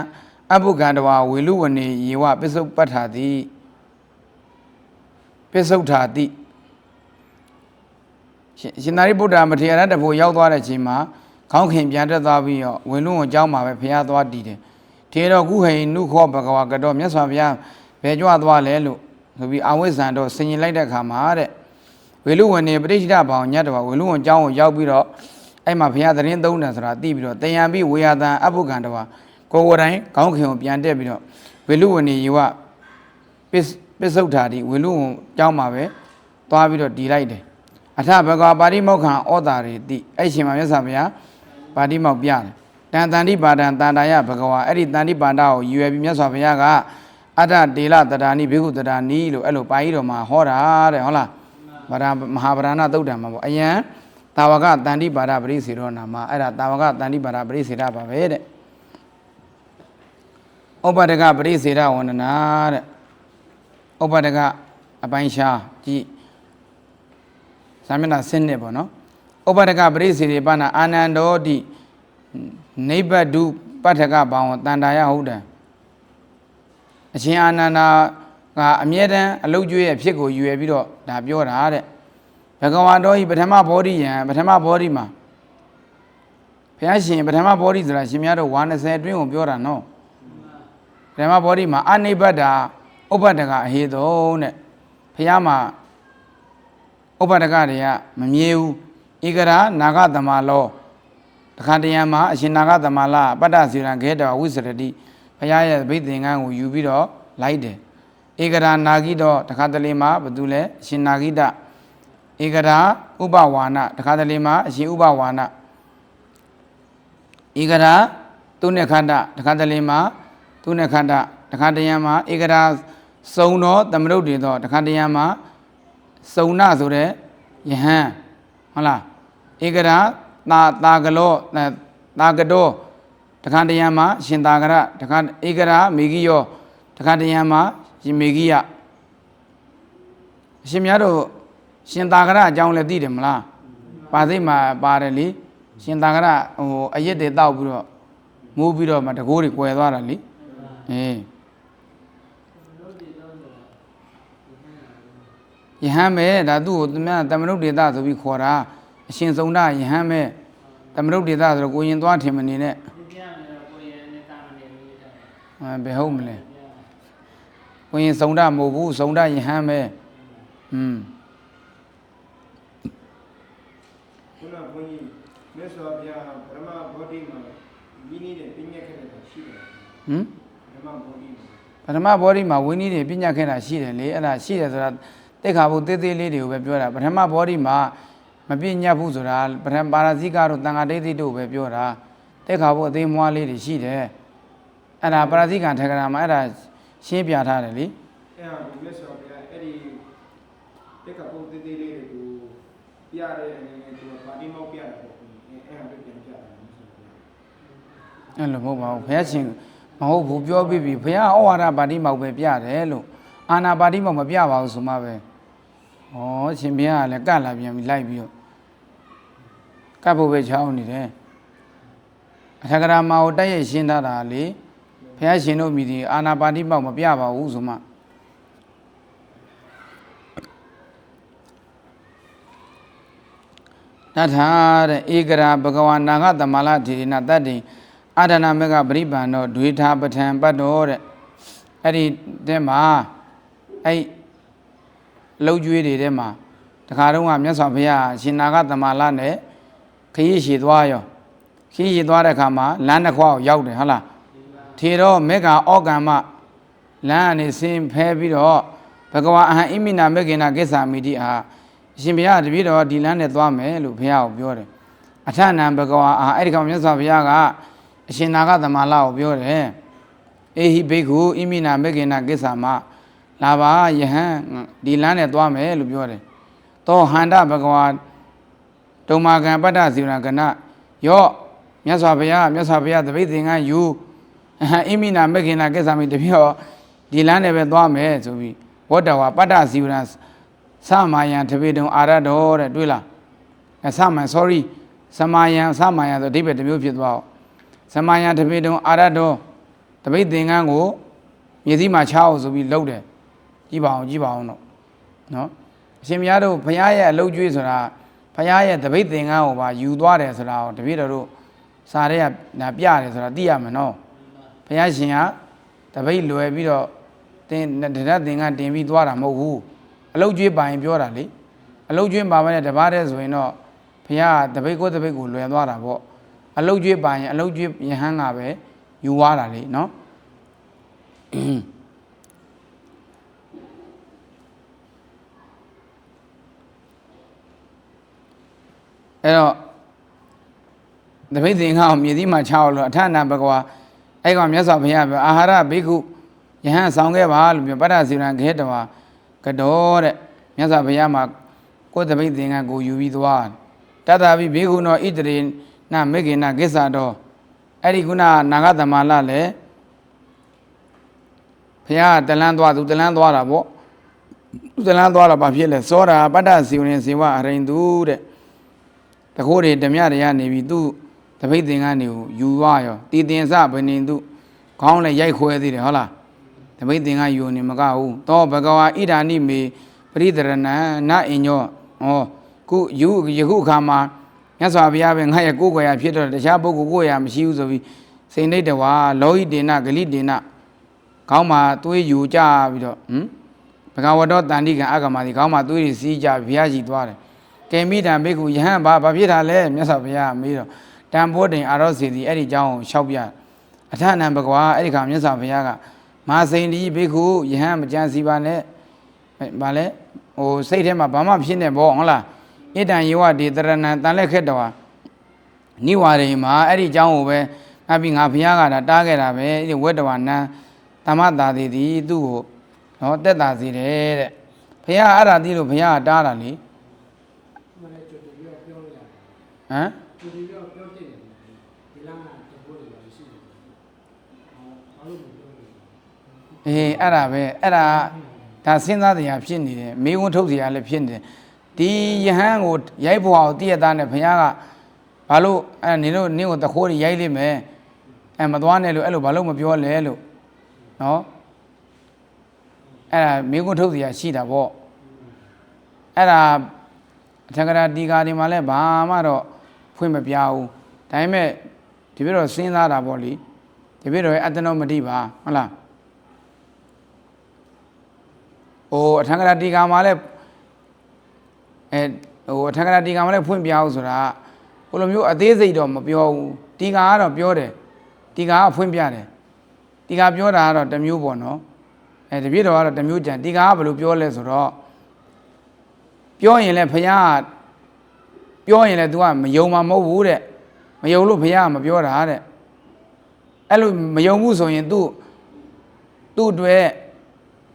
A: အဘုကံတဝါဝေလူဝနေယေဝပစ္စုပ္ပတ္ထာတိပစ္စုပ္ထာတိရှင်သာရိပုတ္တရာမထေရတဖို့ရောက်သွားတဲ့အချိန်မှာခ ခေါင်းခင်ပြန်တက်သွားပြီးတော့ဝင်လုံးကိုကြောင်းမှာပဲဖះသွားတည်တယ်ထေတော်ကုဟိနုခောဘဂဝါကတော့မြတ်စွာဘုရားဘယ်ကြွသွားလဲလို့ဆိုပြီးအာဝိဇ္ဇံတော့ဆင်ញင်လိုက်တဲ့အခါမှာတဲ့ဝေလူဝင်နေပရိစ္ဆေဒဘောင်ညတ်တော်ဝေလူဝင်ကြောင်းကိုရောက်ပြီးတော့အဲ့မှာဘုရားသတင်းသုံးတယ်ဆိုတာသိပြီးတော့တယံပြီးဝေယတံအဘုကံတော်ကိုယ်တိုင်းခေါင်းခင်ကိုပြန်တက်ပြီးတော့ဝေလူဝင်နေယူကပစ္စုတ်ဓာတိဝေလူဝင်ကြောင်းမှာပဲသွားပြီးတော့တည်လိုက်တယ်အထဘဂဝါပါရိမောက္ခံဩတာရေတိအဲ့ရှင်မှာမြတ်စွာဘုရားပါဠိမောက်ပြတယ်တန်တန်တိပါဒံတန်တာယဘဂဝါအဲ့ဒီတန်တိပါဒကိုယူရပြီးမြတ်စွာဘုရားကအတ္တတေလတတာနိဘေကုတတာနိလို့အဲ့လိုပါဠိတော်မှာဟောတာတဲ့ဟုတ်လားဗရာမဟာဗရဏသုတ်တံမှာပေါ့အယံတာဝကတန်တိပါဒပရိစေရောနာမှာအဲ့ဒါတာဝကတန်တိပါဒပရိစေရပါပဲတဲ့ဥပဒကပရိစေရဝန္ဒနာတဲ့ဥပဒကအပိုင်းရှားကြည့်သာမျက်နှာ7နှစ်ပေါ့နော်ဥပဒကပရိစေရပနာအာနန္ဒောတိနိဗ္ဗတုပဋ္ဌကဘောင်တန်တာယဟုတ်တယ်အရှင်အာနန္ဒာကအမြဲတမ်းအလုတ်ကျွေးရဲ့ဖြစ်ကိုယူရပြီးတော့ဒါပြောတာတဲ့ဘဂဝါတော်ဤပထမဘောဓိယံပထမဘောဓိမှာဘုရားရှင်ပထမဘောဓိဆိုတာရှင်များတို့ဝါ20အတွင်းကိုပြောတာနော်ပထမဘောဓိမှာအနိဗ္ဗတာဥပဒကအဟေတုံတဲ့ဘုရားမှာဥပဒကတွေကမမြဲဘူးဧကရာနာဂသမလောတခါတရံမှာအရှင်နာဂသမလပတ္တစီရံခေတ္တဝိစရတိဘုရားရဲ့ဗိသင်္ကန်းကိုယူပြီးတော့လိုက်တယ်ဧကရာနာဂိတော့တခါတလေမှာဘာတူလဲအရှင်နာဂိတဧကရာဥပဝါနတခါတလေမှာအရှင်ဥပဝါနဧကရာသူနဲ့ခန္ဓာတခါတလေမှာသူနဲ့ခန္ဓာတခါတရံမှာဧကရာစုံတော့သမရုပ်တွေတော့တခါတရံမှာစုံနာဆိုတဲ့ယဟန်ဟုတ်လားဧကရာတာကလောတာကတောတခါတရံမှာရှင်တာကရတခါဧကရာမေဂိယောတခါတရံမှာရှင်မေဂိယအရှင်များတို့ရှင်တာကရအကြောင်းလည်းသိတယ်မလားပါသိမှာပါတယ်လေရှင်တာကရအရက်တွေတောက်ပြီးတော့မိုးပြီးတော့မှတကိုးတွေကွယ်သွားတာလေယဟန်ပဲဒါသူ့ကိုတမနုဋ္ဌေသဆိုပြီးခေါ်တာအရှင်စုံဒယဟန်ပဲတမနုဋ္ဌေသဆိုတော့ကိုရင်သွားထင်မနေနဲ့ဘယ်ဟုတ်မလဲကိုရင်စုံဒမဟုတ်ဘူးစုံဒယဟန်ပဲ
B: ခုနဘုန်းကြီးမြတ်စွာဘုရားပရမဗောဓိမှာမိနည်းနဲ့ပြည့်ညက်ခဲ့တဲ့ရှိတယ်ပရမဗောဓိ
A: ပထမဘောဓိမှာဝိနည်းတွေပြညတ်ခဲ့တာရှိတယ်လေအဲ့ဒါရှိတယ်ဆိုတာတိတ်ခါဖို့သေးသေးလေးတွေကိုပဲပြောတာပထမဘောဓိမှာမပြညတ်ဘူးဆိုတာပထမပါရဇိကတို့တန်ခါဒိဋ္ဌိတို့ပဲပြောတာတိတ်ခါဖို့အသေးမွားလေးတွေရှိတယ်အဲ့ဒါပါရဇိကထေကရာမှာအဲ့ဒါရှင်းပြထားတယ်လေ
B: အဲ့ဒါမြတ်စွာဘုရားအဲ့ဒီတိတ်ခါဖို့သေးသေးလေးတွေကိုပြတဲ့အနေနဲ့သူကပါဠိမောက်ပြတာပေါ့အဲ့ဒါပဲပြန်ပြတာ
A: အဲ့လိုမဟုတ်ပါဘူးဘုရားရှင်မဟုတ်ဘူးပြောပြီးပြီဘုရားဩဝါဒပါဠိမောက်ပဲပြတယ်လို့အာနာပါဠိမောက်မပြပါဘူးဆိုမှပဲဩရှင်ဘုရားကလည်းကတ်လာပြန်ပြီးလိုက်ပြီးတော့ကတ်ဖို့ပဲချောင်းနေတယ်အထကရာမှာကိုတိုက်ရိုက်ရှင်းထားတာလေဘုရားရှင်တို့မြည်ဒီအာနာပါဠိမောက်မပြပါဘူးဆိုမှနထာတဲ့ဧကရာဘဂဝါနာဂသမလထေရနတတ္တိအာဒနာမေကပရိပန္နောဒွေထာပဋ္ဌံပတ်တော်တဲ့အဲ့ဒီတဲမှာအဲ့လှုပ်ကြွေးတွေထဲမှာတခါတော့ကမြတ်စွာဘုရားရှင်နာဂသမလနဲ့ခရီးရှည်သွားရောခရီးရှည်သွားတဲ့အခါမှာလမ်းတစ်ခွကိုရောက်တယ်ဟုတ်လားထေတော့မေကဩကမ္မလမ်းအနေဆင်းဖဲပြီးတော့ဘဂဝါအဟံဣမိနာမေကိနာကိစ္ဆာမိတိအားအရှင်ဘုရားတပည့်တော်ဒီလမ်းနဲ့သွားမယ်လို့ဘုရားကိုပြောတယ်အထနံဘဂဝါအားအဲ့ဒီကောင်မြတ်စွာဘုရားကအရှင်နာဂသမလကိုပြောတယ်အေဟိဘိက္ခုဣမိနာမေကိနာကိစ္ဆာမလာပါယဟန်ဒီလမ်းနဲ့သွားမယ်လို့ပြောတယ်သောဟန္တဘဂဝါဒုံမာကံပတ္တဇီဝရကနယောမြတ်စွာဘုရားတပိတ်သင်္ကန်းယူဣမိနာမေကိနာကိစ္ဆာမိတပည့်တော်ဒီလမ်းနဲ့ပဲသွားမယ်ဆိုပြီးဘောတဝါပတ္တဇီဝရသမာယံတပိတုံအာရတောတဲ့တွေ့လားသမာယံဆိုအဓိပ္ပာယ်တစ်မျိုးဖြစ်သွားသမာယံတပိတုံအာရတောတပိတ်သင်္ကန်းကိုမြေစည်းမှာချအောင်ဆိုပြီးလှုပ်တယ်ကြည့်ပါအောင်တော့နော်အရှင်မြတ်တို့ဘုရားရဲ့အလုပ်ကျွေးဆိုတာဘုရားရဲ့တပိတ်သင်္ကန်းကိုပါယူသွားတယ်ဆိုတာကိုတပည့်တော်တို့ စာရဲကဒါပြရတယ်ဆိုတာသိရမယ်နော်ဘုရားရှင်ကတပိတ်လွယ်ပြီးတော့တင်းတရတင်ကတင်ပြီးသွားတာမဟုတ်ဘူးအလုတ်ကျွေးပိုင်ပြောတာလေအလုတ်ကျွေးပါမယ်တပားတဲ့ဆိုရင်တော့ဘုရားတပိတ်ကိုတပိတ်ကိုလွယ်သွားတာပေါ့အလုတ်ကျွေးပိုင်အလုတ်ကျွေးယဟန်ကပဲယူသွားတာလေနော်အဲ့တော့တပိတ်သင်္ဃအောင်မြေကြီးမှာချောက်လို့အထဏဘဂဝါအဲ့ကောင်မြတ်စွာဘုရားပြောအာဟာရဘိက္ခုယဟန်ဆောင်ခဲ့ပါလို့ပြောပတ္တစီရံခေတဝါကတော်တဲ့မြတ်စွာဘုရားမှာကိုယ်တပိတ်သင်္ဃကိုယူပြီးသွားတတ္တပိဘိက္ခုနောဣတရေနမေခေနကိစ္ဆာတော်အဲ့ဒီခုနနာဂသမလလည်းဘုရားတလန်းသွားသူတလန်းသွားတာပေါ့သူတလန်းသွားတာဘာဖြစ်လဲစောတာပတ္တစီရင်စေဝအရိန်သူတဲ့တခိုးတွေဓမြတွေကနေပြီးသူတပိတ်သင်္ကန်းတွေကိုယူသွားရောတည်တင်စဘနေသူခေါင်းလည်းရိုက်ခွဲသေးတယ်ဟုတ်လားတပိတ်သင်္ကန်းယူနေမကဘူးသောဘဂဝါဣဒာနိမေပရိဒရဏံနအင်ညောဩခုယခုအခါမှာမြတ်စွာဘုရားပဲငါရဲ့ကိုယ်ကိုယ်ရဖြစ်တော့တခြားပုဂ္ဂိုလ်ကိုယ်ရမရှိဘူးဆိုပြီးစိန်ဋိတဝါလောဟိတေနဂလိတေနခေါင်းမှာသွေးယူကြပြီးတော့ဘဂဝတောတန်တိကံအကမတိခေါင်းမှာသွေးတွေစီးကြဘုရားကြီးသွားတယ်ကေမိတံဘိက္ခုယဟန်ဘာဖြစ်တာလဲမြတ်စွာဘုရားမေးတော့တံဘောတင်အာရောစီသည်အဲ့ဒီအကြောင်းကိုလျှောက်ပြအထဏံဘဂဝါအဲ့ဒီခါမြတ်စွာဘုရားကမာစိန်ဒီဘိက္ခုယဟန်မကြံစီပါနဲ့ဗာလဲဟိုစိတ်ထဲမှာဘာမှဖြစ်နေဘောဟုတ်လားဣတံယေဝဒေတရဏံတန်လက်ခက်တော်နိဝါရိမှာအဲ့ဒီအကြောင်းကိုပဲငါပြီးငါဘုရားကတားခဲ့တာပဲအဲ့ဒီဝတ္တဝနံတမတာတိသည်သူ့ကိုနော်တက်တာစီတယ်တဲ့ဘုရားအဲ့ဒါသိလို့ဘုရားကတားတာလေဟမ်အေးအဲ့ဒါပဲအဲ့ဒါဒါစဉ်းစားတရားဖြစ်နေတယ်မေးခွန်းထုတ်တရားလည်းဖြစ်နေတယ်ဒီယဟန်ကိုရိုက်ဖို့အောင်တည့်ရသားနဲ့ဘုရားကဘာလို့အဲ့နင်တို့နင့်ကိုတခိုးတွေရိုက်လိမ့်မယ်အဲ့မသွားနဲ့လို့အဲ့လိုဘာလို့မပြောလဲလို့နော်အဲ့ဒါမေးခွန်းထုတ်တရားရှိတာပေါ့အဲ့ဒါအထက်ကရာဒီကာတွေမှာလည်းဘာမှတော့ဖွင့်မပြဘူးဒါပေမဲ့ဒီပြတော့စဉ်းစားတာပေါ့လေဒီပြတော့အတ္တနောမတိပါဟုတ်လားဟိုအထက်ကရာဒီကာမှာလည်းဟိုအထက်ကရာဒီကာမှာလည်းဖွင့်ပြအောင်ဆိုတာဟိုလိုမျိုးအသေးစိတ်တော့မပြောဘူးဒီကာကတော့ပြောတယ်ဒီကာကဖွင့်ပြတယ်ဒီကာပြောတာကတော့တစ်မျိုးပေါ့နော်တပြည့်တော်ကတော့တစ်မျိုးကြံဒီကာကဘယ်လိုပြောလဲဆိုတော့ပြောရင်လည်းဘုရားပြောရင်လည်း तू ကမယုံမှာမဟုတ်ဘူးတဲ့မယုံလို့ဘုရားကမပြောတာတဲ့အဲ့လိုမယုံဘူးဆိုရင် तू အတွက်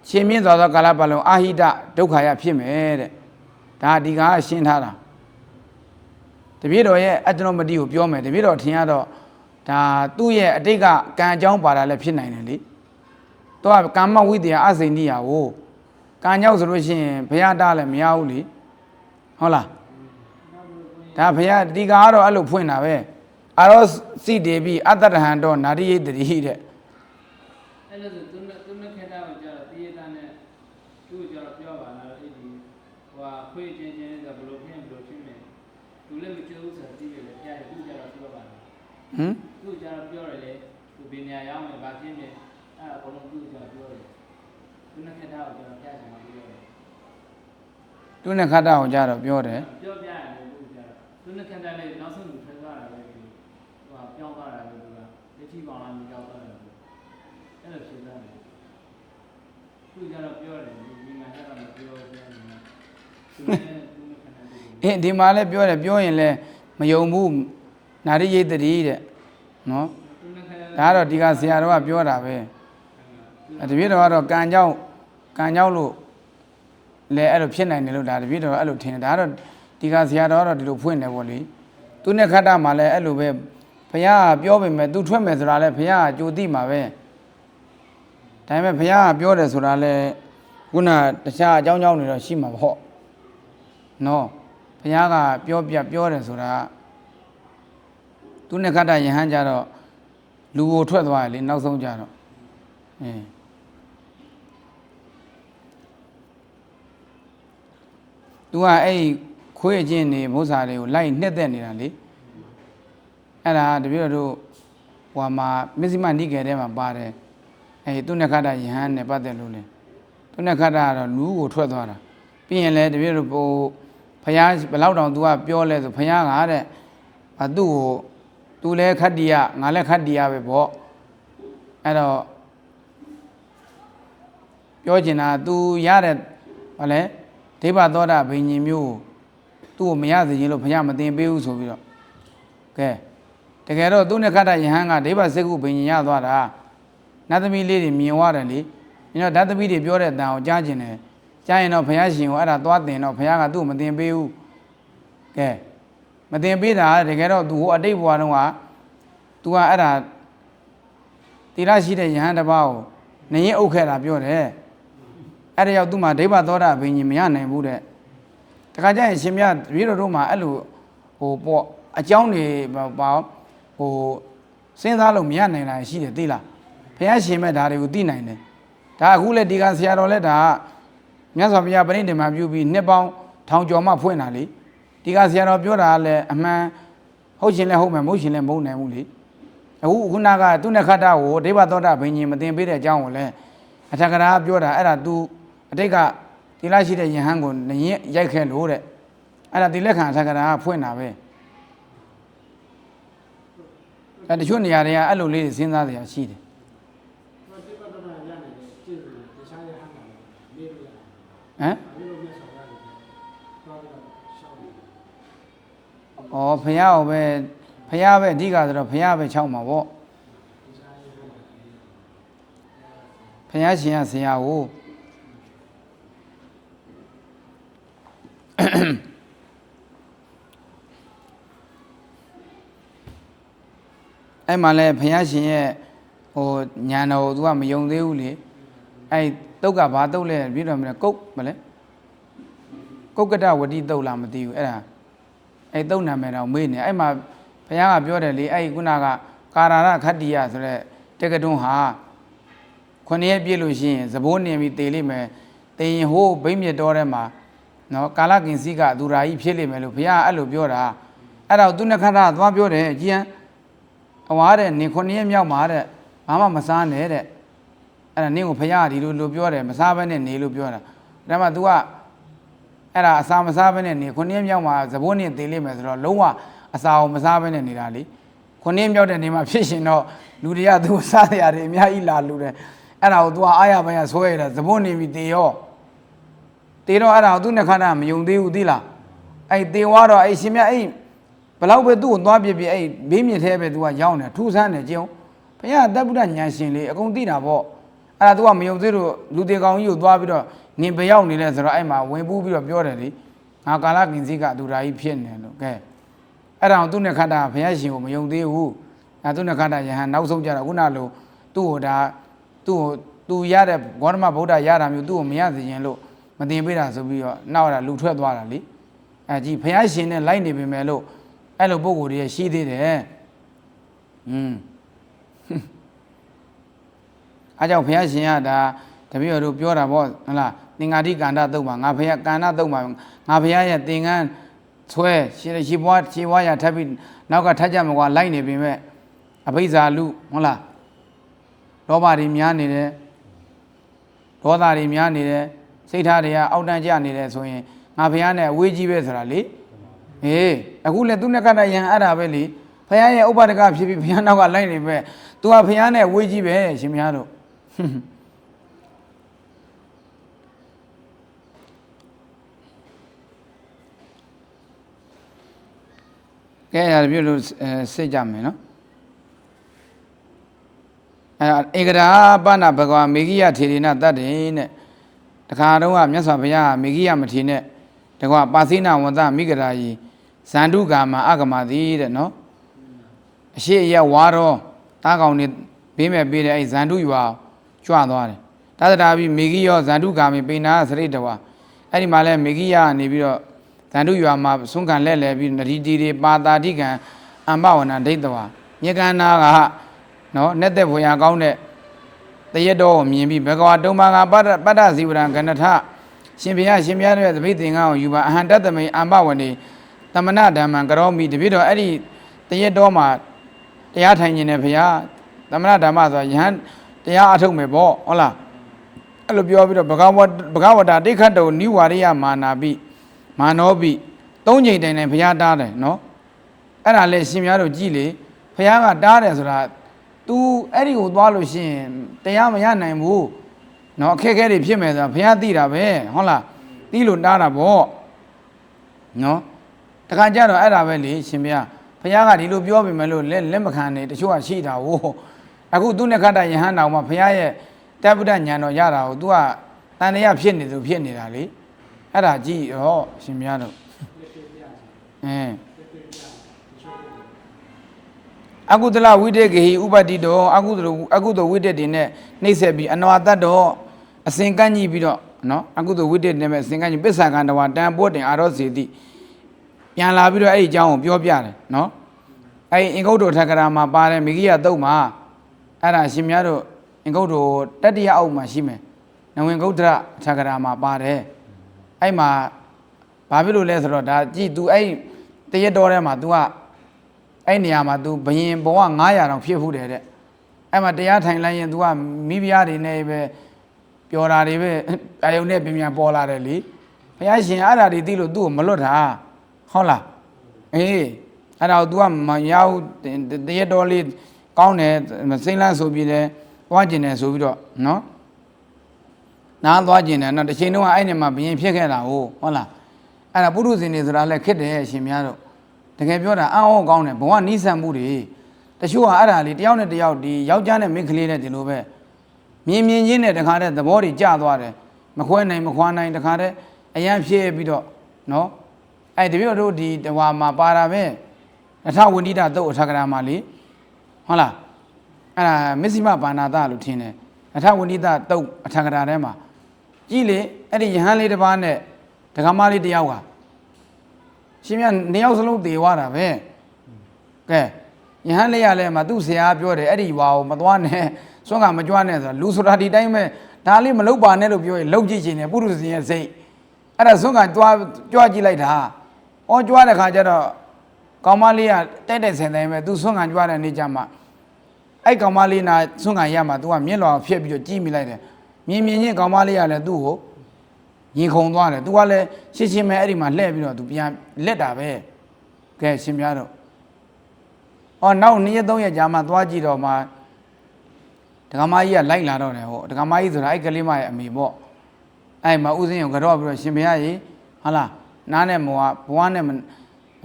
A: ရှင်မြင့်သွားသောကာလပတ်လုံးအာဟိတဒုက္ခရဖြစ်မယ်တဲ့ဒါဒီကာကရှင်းထားတာတပြည့်တော်ရဲ့အတ္တနောမတိကိုပြောမယ်တပြည့်တော်ထင်ရတော့ဒါသူ့ရဲ့အတိတ်ကကံအကြောင်းပါတာလည်းဖြစ်နိုင်တယ်လေသူကကာမဝိတ္တရာအစိဏိယကိုကံကြောင့်ဆိုလို့ရှိရင်ဘုရားတားလည်းမရဘူးလေဟုတ်လားဒါဘုရားဒီကာကတော့အဲ့လိုဖွင့်တာပဲအာရောစိတေပိအတ္တရဟံတော့နာရိယတတိတဲ့
D: အဲ့လိုဆိုသူနဲ့ခေတ္တကိုကြာတော့တည်ရတာနဲ့သူ့ကြာတော့ပြောပါလားအဲ့ဒီဟိုခွေးချင်းချင်းဆိုဘယ်လိုဖြစ်မယ်သူလည်းမကြိုးဘူးဆိုတော့တည်ရတယ်ဖျားတယ်သူ့ကြာတော့ပြောပါလားသူ့ကြာတော့ပြောတယ်လေသူပညာရောက်မယ်ဗာဖြစ်မယ်အဲ့အကုန်လုံးသူ့ကြာပြောတယ်သူနဲ့ခေတ္တကိုကြာတော့ဖျားချင်မှပြောတယ်
A: သူနဲ့ခတ္တကိုကြာတော့ပြောတယ်
D: ပြောပြရတယ်သူ့ကြာတော့သူနဲ့ခေတ္တလည်းနောက်ဆုံးသူထွက်သွားတာပဲဟိုပြောင်းသွားတာပဲသူကလက်ရှိပေါင်းလာမျိုးကြောက်သွားတယ်အဲ့လိုဖြစ်သွားတယ်သူကြတော့ပြောတယ်ဒီမှာကတော့မပြောဘူး
A: ဒီမှာလည်းပြောတယ်ပြောရင်လည်းမယုံဘူးနာရိယတတိတဲ့နော်ဒါကတော့ဒီကဆရာတော်ကပြောတာပဲတပည့်တော်ကတော့ကံကြောင့်လို့လည်းအဲ့လိုဖြစ်နိုင်တယ်လို့ဒါတပည့်တော်အဲ့လိုထင်တယ်ဒါကတော့ဒီကဆရာတော်ကတော့ဒီလိုဖွင့်တယ်ပေါ့လေသူနဲ့ခတ္တမှာလည်းအဲ့လိုပဲဘုရားကပြောပေမဲ့သူထွက်မယ်ဆိုတာလည်းဘုရားကကြိုသိမှာပဲဒါပေမဲ့ဘုရားကပြောတယ်ဆိုတာလည်းခုနတခြားအကြောင်းတွေတော့ရှိမှာပေါ့နော်ဘုရားကပြောတယ်ဆိုတာသူနဲ့ခတ္တယဟန်ကြတော့လူကိုထွက်သွားတယ်လေနောက်ဆုံးကြတော့သူကအဲ့ခွေးချင်းနေမုစ္စာတွေကိုလိုက်နှစ်သက်နေတာလေ အဲ့ဒါတပြည့်တို့ဟိုမှာမစ္စည်းမနိကေထဲမှာပါတယ်သူနဲ့ခတ်တာယဟန်နဲ့ပတ်သက်လို့လေသူနဲ့ခတ်တာကတော့လူကိုထွက်သွားတာပြီးရင်လည်းတပြည့်တို့ဟိုဖယားဘလောက်တောင် तू ကပြောလဲဆိုဖယားကတဲ့သူ့ကို तू လည်းခတ်တီးရငါလည်းခတ်တီးရပဲပေါ့အဲ့တော့ပြောချင်တာ तू ရတဲ့ဟောလဲဒိဗ္ဗသောတာဘိညာဉ်မျိုးသူ့ကိုမရစေခြင်းလို့ဖယားမတင်ပေးဘူးဆိုပြီးတော့ကဲတကယ်တော့သူနဲ့ခတ်တာယဟန်ကဒိဗ္ဗစက္ခုဘိညာဉ်ရသွားတာနတ်သမီးလေးတွေမြင်သွားတယ်လေညတော့ဓာတ်သမီးတွေပြောတဲ့အတန်ကိုကြားကျင်တယ်ကြားရင်တော့ဘုရားရှင်ကိုအဲ့ဒါသွားတင်တော့ဘုရားကသူ့ကိုမတင်ပေးဘူးကဲမတင်ပေးတာတကယ်တော့သူဟိုအတိတ်ဘဝတုန်းက तू ကအဲ့ဒါတိရရှိတဲ့ယဟန်တစ်ပါးကိုနရင်အုပ်ခဲ့တာပြောတယ်အဲ့ဒါရောက်သူ့မှာဒိဗ္ဗသောတာဘိညာဉ်မရနိုင်ဘူးတဲ့တခါကျရင်ရှင်မြတ်ပြည်တော်တို့မှာအဲ့လိုဟိုပေါ့အကြောင်းတွေပေါ့ဟိုစဉ်းစားလို့မရနိုင်တာရှိတယ်သိလားဘုရားရှင်မဲ့ဒါတွေကိုသိနိုင်တယ်ဒါအခုလည်းဒီကဆရာတော်လည်းဒါမြတ်စွာဘုရားပြိဋိနိဗ္ဗာန်ပြုပြီးနှစ်ပေါင်းထောင်ကျော်မှဖွင့်တာလေဒီကဆရာတော်ပြောတာလည်းအမှန်ဟုတ်ရှင်လည်းဟုတ်မယ်မဟုတ်ရှင်လည်းမဟုတ်နိုင်ဘူးလေအခုခုနကသူနဲ့ခတ်တာကိုဒိဗ္ဗသောတာဘိညာဉ်မတင်ပေးတဲ့အကြောင်းကိုလည်းအထက်ကရာပြောတာအဲ့ဒါ तू အတိတ်ကတိလရှိတဲ့ယဟန်ကိုနရင်ရိုက်ခဲ့လို့တဲ့အဲ့ဒါဒီလက်ခံအထက်ကရာဖွင့်တာပဲအဲ့တချို့နေရာတွေကအဲ့လိုလေးစဉ်းစားစရာရှိတယ်ဟမ်ဩဖယားကိုပဲဖယားပဲအဓိကဆိုတော့ဖယားပဲ6မှာပေါ့ဖယားရှင်ကဆရာကိုအဲ့မှာလဲဘုရားရှင်ရဲ့ဟိုညာတော်ကို तू ကမယုံသေးဘူးလေအဲ့တုတ်ကဘာတုတ်လဲပြီးတော့မလဲကုတ်မလဲကုတ်ကတဝတိတုတ်လားမသိဘူးအဲ့ဒါအဲ့တုတ်နာမည်တော့မေးနေအဲ့မှာဘုရားကပြောတယ်လေအဲ့ခုနကကာရရခတ္တိယဆိုတဲ့တက္ကတွန်းဟာ9ရက်ပြည့်လို့ရှိရင်သဘိုးနေပြီးတေလိမ့်မယ်တေရင်ဟိုးဘိမ့်မြတ်တော်ထဲမှာနော်ကာလကင်စီကသူရာကြီးဖြစ်လိမ့်မယ်လို့ဘုရားအဲ့လိုပြောတာအဲ့တော့သူနဲ့ခန္ဓာသွားပြောတယ်ကြည်ဟန်အဝါတဲ့နေ9ရက်မြောက်မှာတဲ့ဘာမှမစားနဲ့တဲ့အဲ့ဒါနင်းကိုဖယားဒီလိုပြောတယ်မစားဘဲနဲ့နေလို့ပြောတာဒါမှ तू ကအဲ့ဒါအစာမစားဘဲနဲ့နေ9ရက်မြောက်မှာသဘိုးနေသေးလိမ့်မယ်ဆိုတော့လုံးဝအစာကိုမစားဘဲနဲ့နေတာလေ9ရက်မြောက်တဲ့နေမှာဖြစ်ရှင်တော့လူတွေက तू စားရရတယ်အများကြီးလာလူတယ်အဲ့ဒါကို तू အားရပါရဆွဲရတာသဘိုးနေပြီတေရောတေတော့အဲ့ဒါကိုသူနဲ့ခန္ဓာမယုံသေးဘူးသိလားအဲ့တေဝါတော့အဲ့ရှင်မြတ်အဲ့ဘလောက်ပဲသူ့ကိုသွားပြပြအဲ့ဘေးမြစ်ထဲပဲ तू ကရောက်နေထူးဆန်းတယ်ကျုံဘုရားတပ္ပုဒ္ဒဉာဏ်ရှင်လေးအကုန်သိတာပေါ့အဲ့ဒါ तू ကမယုံသေးလို့လူတေကောင်ကြီးကိုသွားပြီးတော့နင်ဘရောက်နေလဲဆိုတော့အဲ့မှာဝင်ပူးပြီးတော့ပြောတယ်လေငါကာလကင်စီကသူဓာကြီးဖြစ်နေလို့ကဲအဲ့ဒါသူ့နဲ့ခန္ဓာဘုရားရှင်ကိုမယုံသေးဘူးအဲ့သူ့နဲ့ခန္ဓာယဟန်နောက်ဆုံးကြတော့ခုနလိုသူ့ကိုဒါသူရတဲ့ဂေါတမဗုဒ္ဓရတာမျိုးသူ့ကိုမရစေခြင်းလို့မတင်ပေးတာဆိုပြီးတော့နောက်ရတာလူထွက်သွားတာလေအဲ့ကြီးဘုရားရှင်နဲ့လိုက်နေပြီမယ်လို့အဲ့လိုပုံကိုယ်တွေရှိသေးတယ်အားကြောင့်ဘုရားရှင်ကဒါတပည့်တော်တို့ပြောတာပေါ့ဟုတ်လားသင်္ဃာတိကန္တသုတ်မှာငါဘုရားကန္တသုတ်မှာငါဘုရားရဲ့သင်္ကန်းဆွဲရှိပွားရထပ်ပြီးနောက်ကထပ်ကြမကွာလိုက်နေပြီမဲ့အဘိဇာလူဟုတ်လားလောဘတွေများနေတယ်ဒေါသတွေများနေတယ်စိတ်ထားတွေကအောက်တန်းကျနေတယ်ဆိုရင်ငါဘုရားနဲ့အဝေးကြီးပဲဆိုတာလေဟေးအခုလည်းသူနဲ့ကတ္တယံအဲ့ဒါပဲလေဘုရားရဲ့ဥပဒကဖြစ်ပြီးဘုရားနောက်ကလိုက်နေပဲသူကဘုရားနဲ့အဝေးကြီးပဲရှင်များတို့ကဲအဲ့ဒါပြုလို့စိတ်ကြမယ်နော်ဧကရာပဏဘဂဝါမေဂိယထေရနတတ်တယ်တဲ့တခါတော့မြတ်စွာဘုရားမေဂိယမထေနဲ့တကွာပါစိနာဝန္တမိဂရာယီဇန္တုကာမအဂမတိတဲ့နော်အရှိအယဝါရောတားကောင်နေဘေးမဲ့ပေးတဲ့အဲ့ဇန္တုရွာကြွသွားတယ်တသတာပြီးမေဂိယောဇန္တုကာမေပိနာစရိတဝါအဲ့ဒီမှာလဲမေဂိယကနေပြီးတော့ဇန္တုရွာမှာဆွန့်ခံလဲပြီးနရီတီတွေပါတာတိကံအမ္ပဝနာဒိဋ္ဌဝါမြေကန္နာကနော်နဲ့တဲ့ဘွေရကောင်းတဲ့တရက်တော်ကိုမြင်ပြီးဘဂဝါတုံပါကပတ္တဇီဝရံကဏ္ဍထရှင်ဘုရားရဲ့သပိသင်္ကန်းကိုယူပါအဟံတတ္တမိအမ္ပဝနေသမဏဓမ္မံကရောမိတပြည့်တော့အဲ့ဒီတရက်တော်မှာ တရားထိုင်နေတယ်ဘုရားသမဏဓမ္မဆိုတာယဟန်တရားအထုတ်မယ်ပေါ့ဟုတ်လားအဲ့လိုပြောပြီးတော့ဘဂဝတာတိခတ်တုံနိဝါရိယမာနာပိမာနောပိ၃ချိန်တိုင်တိုင်ဘုရားတားတယ်နော်အဲ့ဒါလည်းရှင်များတို့ကြည်လေဘုရားကတားတယ်ဆိုတာ तू အဲ့ဒီကိုသွားလို့ရှိရင်တရားမရနိုင်ဘူးနော်အခက်အခဲတွေဖြစ်မယ်ဆိုတာဘုရားသိတာပဲဟုတ်လားသိလို့တားတာပေါ့နော်တခါကျတော့အဲ့ဒါပဲလေရှင်ဘုရားကဒီလိုပြောပေမဲ့လို့လက်မခံနေတချို့ကရှိတာဟုတ်အခုသူနဲ့ခတ်တယဟန်တော်မှာဘုရားရဲ့တပ္ပဒညာတော်ရတာကို तू ကတန်တရားဖြစ်နေသူဖြစ်နေတာလေအဲ့ဒါကြည့်တော့ရှင်ဘုရားတို့အကုသလဝိတေကေဟိဥပတ္တိတောအကုသိုလ်ဝိတက်တွေနဲ့နှိမ့်ဆက်ပြီးအနဝတ္တတော့အစဉ်ကန့်ကြီးပြီးတော့နော်အကုသိုလ်ဝိတက်နဲ့ပဲအစဉ်ကန့်ကြီးပစ္ဆာကံတဝတံပို့တင်အာရောစီတိပြန်လာပြီးတော့အဲ့ဒီအကြောင်းကိုပြောပြတယ်နော်အဲ့ဒီအင်္ဂုတ္တထကရာမှာပါတယ်မိဂိယသုတ်မှာအဲ့ဒါရှင်များတို့အင်္ဂုတ္တတတိယအောက်မှာရှိမယ်နဝင်ဂုတ္တရထကရာမှာပါတယ်အဲ့မှာဘာဖြစ်လို့လဲဆိုတော့ဒါကြည် तू အဲ့တရက်တော်ထဲမှာ तू ကအဲ့နေရာမှာ तू ဘယင်ဘဝ900တောင်ဖြစ်ဖူးတယ်တဲ့အဲ့မှာတရားထိုင်လိုက်ရင် तू ကမိဖုရားတွေနဲ့ပဲပျော်တာတွေပဲအယုံနဲ့ပြန်ပေါ်လာတယ်လေဘုရားရှင်အဲ့ဒါတွေသိလို့ तू ကိုမလွတ်တာဟုတ်လားအေးအဲ့ဒါကို तू ကမရောက်တရက်တော်လေးကောင်းတယ်စိမ့်လန်းဆိုပြီးတယ်သွားကျင်တယ်ဆိုပြီးတော့နော်နားသွားကျင်တယ်နော်တစ်ချိန်လုံးကအဲ့နေမှာဘယင်ဖြစ်ခဲ့တာဟုတ်လားအဲ့ဒါပုရုဇဉ်တွေဆိုတာလည်းခက်တယ်ရှင်များတို့တကယ်ပြောတာအံ့ဩကောင်းတယ်ဘဝနီးစပ်မှုတွေတချို့ကအဲ့ဒါလေးတယောက်နဲ့တယောက်ဒီယောက်ျားနဲ့မိန်းကလေးနဲ့ဒီလိုပဲမြင်ချင်းနဲ့တခါတည်းသဘောတွေကျသွားတယ်မခွဲနိုင်မခွာနိုင်တခါတည်းအရန်ဖြစ်ပြီးတော့နော်အဲ့တပြည့်တို့ဒီဟွာမှာပါတာပဲအထဝန္တိတသုတ်အထကရာမှာလေဟုတ်လားအဲ့ဒါမစ္စည်းမဘာနာတလို့ထင်တယ်အထဝန္တိတသုတ်အထကရာထဲမှာကြည့်လေအဲ့ဒီယဟန်လေးတစ်ပါးနဲ့ဒကမလေးတစ်ယောက်ကရှင်မြတ်နှစ်ယောက်စလုံးသေသွားတာပဲကဲယဟန်လေးရလဲမှာသူ့ဆရာပြောတယ်အဲ့ဒီဘာကိုမသွားနဲ့စွန့်ကမကြွနဲ့ဆိုတာလူဆိုတာဒီတိုင်းပဲဒါလေးမလုပ်ပါနဲ့လို့ပြောရင်လုပ်ကြည့်ခြင်းနဲ့ပုရုဇဉ်ရဲ့စိတ်အဲ့ဒါစွန့်ကကြွကြည့်လိုက်တာဩကြွတဲ့ခါကျတော့ကောင်မလေးကတိုက်ဆင်တိုင်းပဲသူစွန့်ကကြွတဲ့နေ့ကျမှအဲ့ကောင်မလေးနာစွန့်ကရမှာ तू ကမျက်လွှာဖြက်ပြီးတော့ကြည့်မိလိုက်တယ်မြင်ချင်းကောင်မလေးကလည်းသူ့ကိုရင်ခုန်သွားတယ် तू ကလည်းရှင်းရှင်းပဲအဲ့ဒီမှာလှည့်ပြီးတော့ तू ပြန်လက်တာပဲကဲရှင်များတော့နောက်2ရက်3ရက်ကြာမှသွားကြည့်တော့မှဒကမကြီးကလိုက်လာတော့တယ်ဒကမကြီးဆိုတာအဲ့ကလေးမရဲ့အမေပေါ့အဲ့မှာဥစဉ်ကိုကြော့ပြီးတော့ရှင်ဘုရားကြီးဟာလားနားနဲ့မောဘွားနဲ့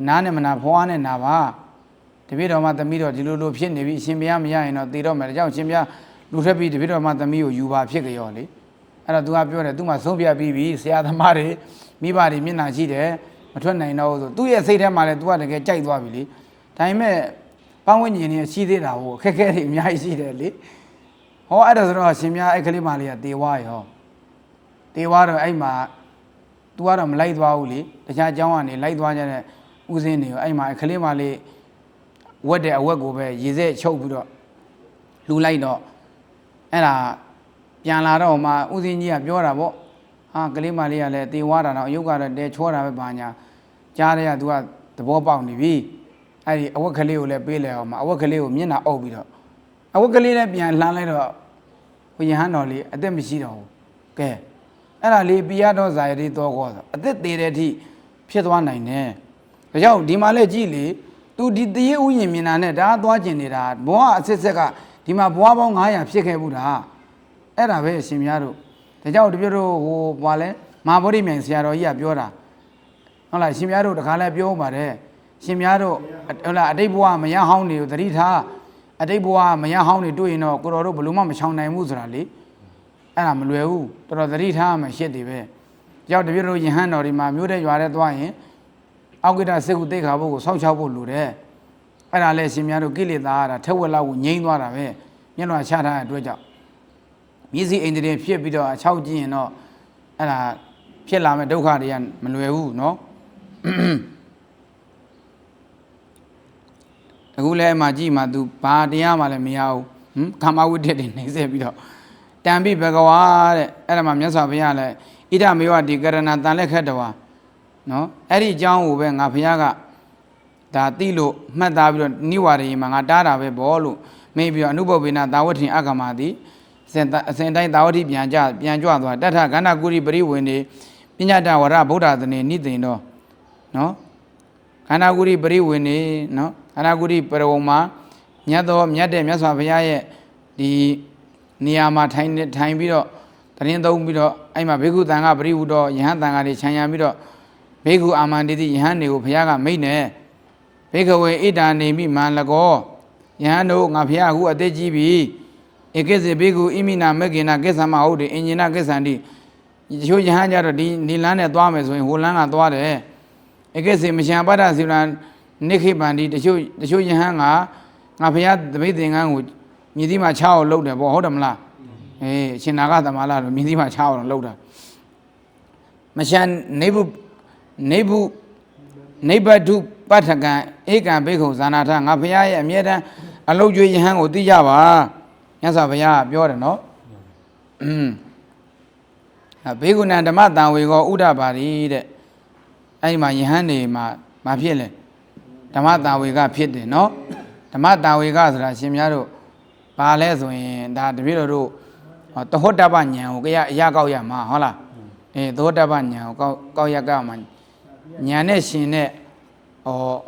A: နားနဲ့မနာဘွားနဲ့နာပါတပည့်တော်မှသမီးတော်ဒီလိုဖြစ်နေပြီရှင်ဘုရားမရရင်တော့သေတော့မယ်ဒါကြောင့်ရှင်ဘုရားလူထက်ပြီးတပည့်တော်မှသမီးကိုယူပါဖြစ်ကြရောလေအဲ့တော့ तू ကပြောတယ် तू မှဆုံးပြပြီးပြီဆရာသမားတွေမိဘတွေမျက်နှာရှိတယ်မထွက်နိုင်တော့ဆိုသူ့ရဲ့စိတ်ထဲမှာလည်း तू ကတကယ်ကြိုက်သွားပြီလေဒါပေမဲ့ပန်းဝင်းကျင်နေရှိသေးတာဟိုအခက်အခဲတွေအများကြီးရှိတယ်လေအဲ့ဒါဆိုတော့ရှင်များအဲ့ကလေးမလေးကတေဝါရောတေဝါတော့အဲ့မှာ तू ကတော့မလိုက်သွားဘူးလေတခြားအကြောင်းကနေလိုက်သွားကြတဲ့ဥစဉ်တွေရောအဲ့မှာအခလေးမလေးဝက်တဲ့အဝက်ကိုပဲရေစက်ချုပ်ပြီးတော့လူလိုက်တော့အဲ့ဒါပြန်လာတော့မှဥစဉ်ကြီးကပြောတာပေါ့ဟာကလေးမလေးကလည်းတေဝါတာတော့အယုတ်ကတော့တဲချောတာပဲပါညာကြားတဲ့က तू ကသဘောပေါက်နေပြီအဲ့ဒီအဝက်ကလေးကိုလည်းပေးလဲအောင်မှာအဝက်ကလေးကိုမျက်နှာအုပ်ပြီးတော့အဝက်ကလေးလည်းပြန်လှမ်းလိုက်တော့ဘုယဟန်တော်လေးအသက်မရှိတော့ဘူးကဲအဲ့ဒါလေးပိယတော်ဇာယတိတော်ကောဆိုအသက်သေးတဲ့အထိဖြစ်သွားနိုင်တယ်ဒါကြောင့်ဒီမှာလည်းကြည့်လေ तू ဒီတရေဥယျင်မြင်တာနဲ့ဒါသွားကျင်နေတာဘဝအစစ်ဆက်ကဒီမှာဘဝပေါင်း900ဖြစ်ခဲ့ဘူးတာအဲ့ဒါပဲအရှင်များတို့ဒါကြောင့်တပြည့်တို့ဟိုဘာလဲမဟာဗောဓိမြိုင်ဆရာတော်ကြီးကပြောတာဟုတ်လားရှင်များတို့တခါလဲပြောပါတယ်ရှင်များတို့ဟုတ်လားအတိတ်ဘဝမရဟောင်းတွေကိုသတိထားအတိတ်ဘဝမရဟောင်းတွေတွေ့ရင်တော့ကိုတော်တို့ဘလို့မှမချောင်နိုင်ဘူးဆိုတာလေအဲ့ဒါမလွယ်ဘူးတော်တော်သတိထားမှရှစ်တွေပဲကြောက်တပြည့်တို့ယဟန်တော်ဒီမှာမြို့တဲ့ရွာတဲ့သွားရင်အောက်ကိတစေကုသိခါဘုတ်ကိုစောင့်ချောက်ဖို့လိုတယ်အဲ့ဒါလဲရှင်များတို့ကိလေသာကထက်ဝက်လောက်ကိုငြိမ်းသွားတာပဲမျက်နှာချထားတဲ့အတွက်ကြောင့်မြစ်စီအိန္ဒြေဖြစ်ပြီးတော့အချောက်ကြည့်ရင်တော့အဲ့ဒါဖြစ်လာမဲ့ဒုက္ခတွေကမလွယ်ဘူးเนาะအခုလဲအမှကြည့်မှ तू ဘာတရားမှလည်းမရဘူးကာမဝိတ္တတွေနှိမ့်ဆက်ပြီးတော့တံပိဘဂဝါတဲ့အဲ့ဒါမှမြတ်စွာဘုရားလည်းဣဒမေဝတိကရဏတန်လက်ခတ်တော်နော်အဲ့ဒီအကြောင်းကိုပဲငါဘုရားကတ ဒါတိလို့မှတ်သားပြီးတော့နိဝါဒရေမှာငါတားတာပဲဘောလို့မိပြီးတော့အနုဘောပိနာသာဝတိအကမတိအစဉ်တိုင်းသာဝတိပြန်ကြသွားတထကန္နာကုရိပရိဝေနေပညာတဝရဗုဒ္ဓသနေနိသိန်တော့နော်ခန္ဓာကုရိပရိဝေနေနော်ခန္ဓာကုရိပရဝံမှာမြတ်တဲ့မြတ်စွာဘုရားရဲ့ဒီနေရာမှာထိုင်ပြီးတော့တရင်သုံးပြီးတော့အဲ့မှာဘေကုတန်ကပရိဝုတော်ယဟန်တန်ကတွေခြံရံပြီးတော့ဘေကုအာမန္တိတိယဟန်တွေကိုဘုရားကမိတ်နေဘေကဝေဣဒာနေမိမန်လကောယဟန်တို့ငါဘုရားအခုအသက်ကြီးပြီဧကိစေဘေကုဣမိနာမက္ကေနာကိစ္ဆမဟုတ်တယ်အင်ဂျင်နာကိစ္ဆန္တိတချို့ယဟန်ကြတော့ဒီနေလန်းနဲ့သွားမယ်ဆိုရင်ဟိုလန်းကသွားတယ်ဧကိစေမရှံပတ္တစီလံနိခိပန္တိတချို့ယဟန်ကငါဘုရားတပိတ်သင်္ကန်းကိုမြည်သီးမှာချအောင်လုပ်တယ်ပေါ့ဟုတ်တယ်မလားအရှင်နာဂသမလာလို့မြည်သီးမှာချအောင်လုပ်တာမရှံနေဗ္ဗတုပဋ္ဌကံဧကံဘိက္ခုဇာနာထငါဘုရားရဲ့အမြဲတမ်းအလုတ်ကျွေးယဟန်ကိုသိကြပါမြတ်စွာဘုရားပြောတယ်နော်ဘေကုဏဓမ္မတံဝေကောဥဒ္ဒပါရိတဲ့အဲ့ဒီမှာယဟန်နေမှာမဖြစ်လဲဓမ္မတံဝေကဖြစ်တယ်နော်ဓမ္မတံဝေကဆိုတာရှင်များတို့ဘာလဲဆိုရင်ဒါတပည့်တော်တို့သဟောတပ္ပဉာဏ်ကိုအရာကောက်ရမှာဟုတ်လားသဟောတပ္ပဉာဏ်ကိုကောက်ရကောက်မှာဉာဏ်နဲ့ရှင်တဲ့